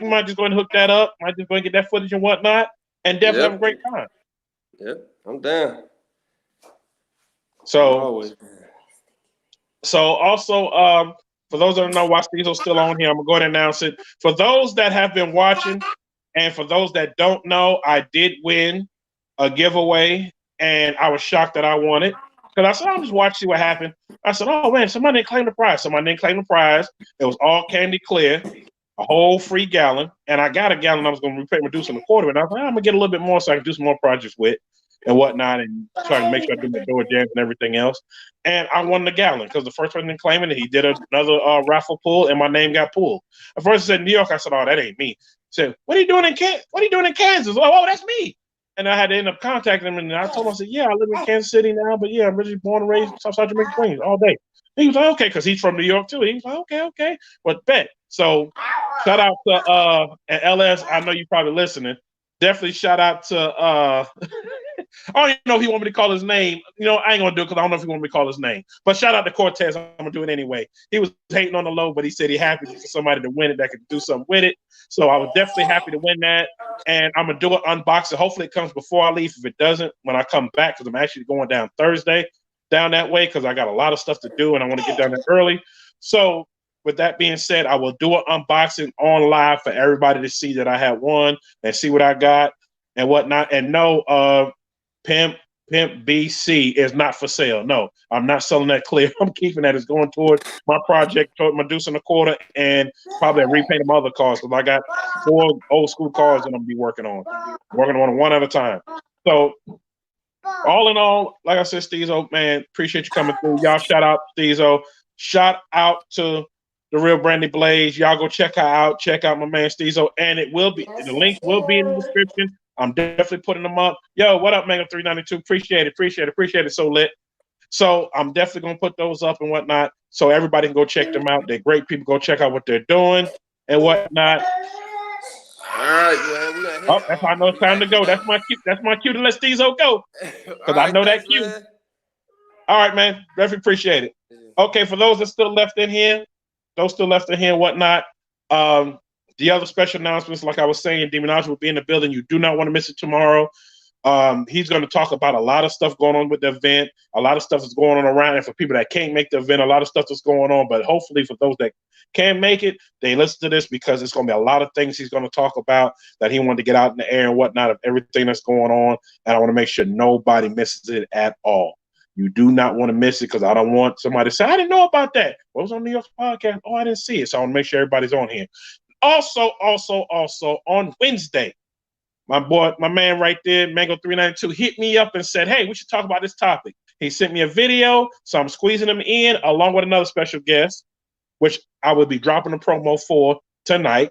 that up. Might just go and get that footage and whatnot, and definitely have a great time. Yep, I'm down. So also, for those that don't know why SteeZo's still on here, I'm gonna go ahead and announce it. For those that have been watching, and for those that don't know, I did win a giveaway, and I was shocked that I won it. Because I said, I'll just watch, see what happened. I said, oh man, somebody didn't claim the prize. Somebody didn't claim the prize. It was all candy clear, a whole free gallon. And I got a gallon I was going to reduce in a quarter. And I was like, I'm going to get a little bit more so I can do some more projects with. and whatnot, and trying to make sure I do my door jams and everything else. And I won the gallon because the first person claiming it, he did another raffle pull, and my name got pulled. At first, I said New York. I said, "Oh, that ain't me." He said, "What are you doing in Kansas?" Oh, that's me. And I had to end up contacting him, and I told him, I said, "Yeah, I live in Kansas City now, but yeah, I'm originally born and raised in Southside Jamaica Queens all day." He was like, "Okay," because he's from New York too. He was like, "Okay, but bet." So shout out to and LS. I know you probably listening. Definitely shout out to I don't even know if he want me to call his name. I ain't gonna do it because I don't know if he want me to call his name. But shout out to Cortez. I'm gonna do it anyway. He was hating on the low, but he said he happy for somebody to win it that could do something with it. So I was definitely happy to win that. And I'm gonna do it unboxing. Hopefully it comes before I leave. If it doesn't, when I come back, because I'm actually going down Thursday down that way because I got a lot of stuff to do and I want to get down there early. So with that being said, I will do an unboxing on live for everybody to see that I had won and see what I got and whatnot. And no, Pimp BC is not for sale. No, I'm not selling that clear. I'm keeping that. It's going towards my project, toward my deuce and a quarter, and probably repainting my other cars because I got 4 old school cars that I'm gonna be working on one at a time. So all in all, like I said, Steezo, man, appreciate you coming through. Y'all shout out Steezo. Shout out to the real Brandi Blaze. Y'all go check her out. Check out my man Steezo. And the link will be in the description. I'm definitely putting them up. Yo, what up, Mango 392? Appreciate it. So lit. So I'm definitely gonna put those up and whatnot. So everybody can go check them out. They're great people. Go check out what they're doing and whatnot. All right, man. Oh, that's how I know it's time to go. That's my cue. That's my cue to let Steezo go. Because I know that cue. Man. All right, man. Definitely appreciate it. Okay, for those that still left in here and whatnot, the other special announcements, like I was saying, Demonology will be in the building. You do not want to miss it tomorrow. He's going to talk about a lot of stuff going on with the event. A lot of stuff is going on around. And for people that can't make the event, a lot of stuff is going on. But hopefully for those that can make it, they listen to this because it's going to be a lot of things he's going to talk about that he wanted to get out in the air and whatnot of everything that's going on. And I want to make sure nobody misses it at all. You do not want to miss it because I don't want somebody to say, I didn't know about that. What was on New York's podcast? Oh, I didn't see it. So I want to make sure everybody's on here. Also, on Wednesday, my man right there, Mango392, hit me up and said, hey, we should talk about this topic. He sent me a video, so I'm squeezing him in along with another special guest, which I will be dropping a promo for tonight.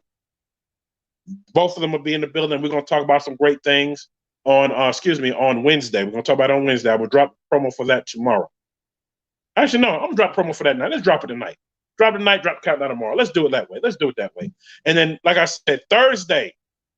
Both of them will be in the building. We're going to talk about some great things on Wednesday. We're going to talk about it on Wednesday. I will drop promo for that tomorrow. Actually, no, I'm going to drop promo for that night. Let's drop it tonight. Drop it tonight, drop the countdown tomorrow. Let's do it that way. And then, like I said, Thursday,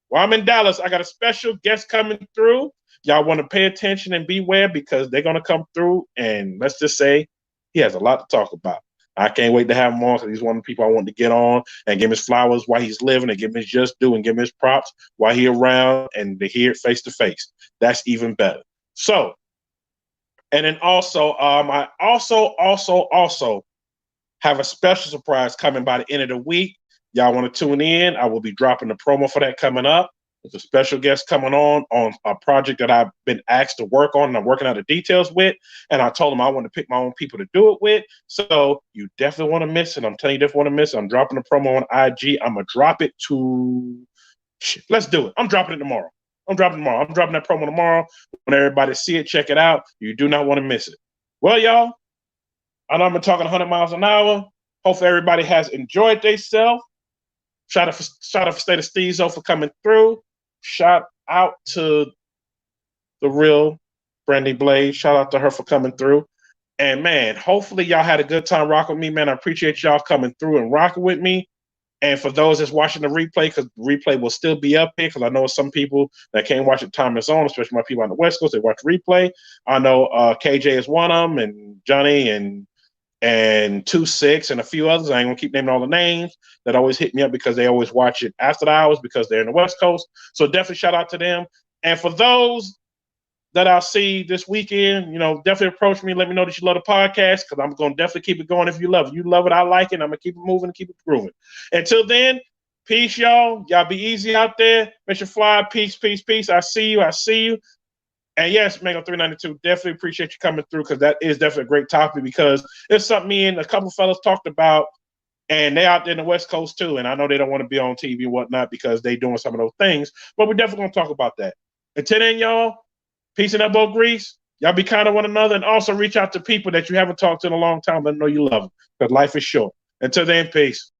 while I'm in Dallas, I got a special guest coming through. Y'all want to pay attention and beware because they're going to come through. And let's just say he has a lot to talk about. I can't wait to have him on because he's one of the people I want to get on and give him his flowers while he's living and give him his just due and give him his props while he's around and to hear it face to face. That's even better. So, and then also, I also have a special surprise coming by the end of the week. Y'all want to tune in? I will be dropping the promo for that coming up. There's a special guest coming on a project that I've been asked to work on and I'm working out the details with. And I told him I want to pick my own people to do it with. So you definitely want to miss it. I'm telling you, definitely want to miss it. I'm dropping the promo on IG. I'm going to drop it let's do it. I'm dropping it tomorrow. I'm dropping that promo tomorrow. When everybody see it, check it out. You do not want to miss it. Well, y'all, I know I've been talking 100 miles an hour. Hopefully everybody has enjoyed themselves. Shout out for StateOfSteezo for coming through. Shout out to the real Brandi Blaze. Shout out to her for coming through. And man, hopefully y'all had a good time rocking with me, man. I appreciate y'all coming through and rocking with me. And for those that's watching the replay, because the replay will still be up here, because I know some people that can't watch it time is on, especially my people on the West Coast, they watch replay. I know KJ is one of them, and Johnny and 2-6 and a few others. I ain't gonna keep naming all the names that always hit me up because they always watch it after the hours because they're in the West Coast. So definitely shout out to them. And for those that I'll see this weekend, definitely approach me. Let me know that you love the podcast because I'm gonna definitely keep it going if you love it. You love it, I like it. I'm gonna keep it moving and keep it grooving. Until then, peace, y'all. Y'all be easy out there. Mission Fly, peace. I see you. And yes, Mango392, definitely appreciate you coming through because that is definitely a great topic because it's something me and a couple of fellas talked about, and they're out there in the West Coast too. And I know they don't want to be on TV and whatnot because they're doing some of those things, but we're definitely going to talk about that. Until then, y'all, Peace and elbow grease. Y'all be kind of one another, and also reach out to people that you haven't talked to in a long time. Let them know you love them, because life is short. Until then, peace.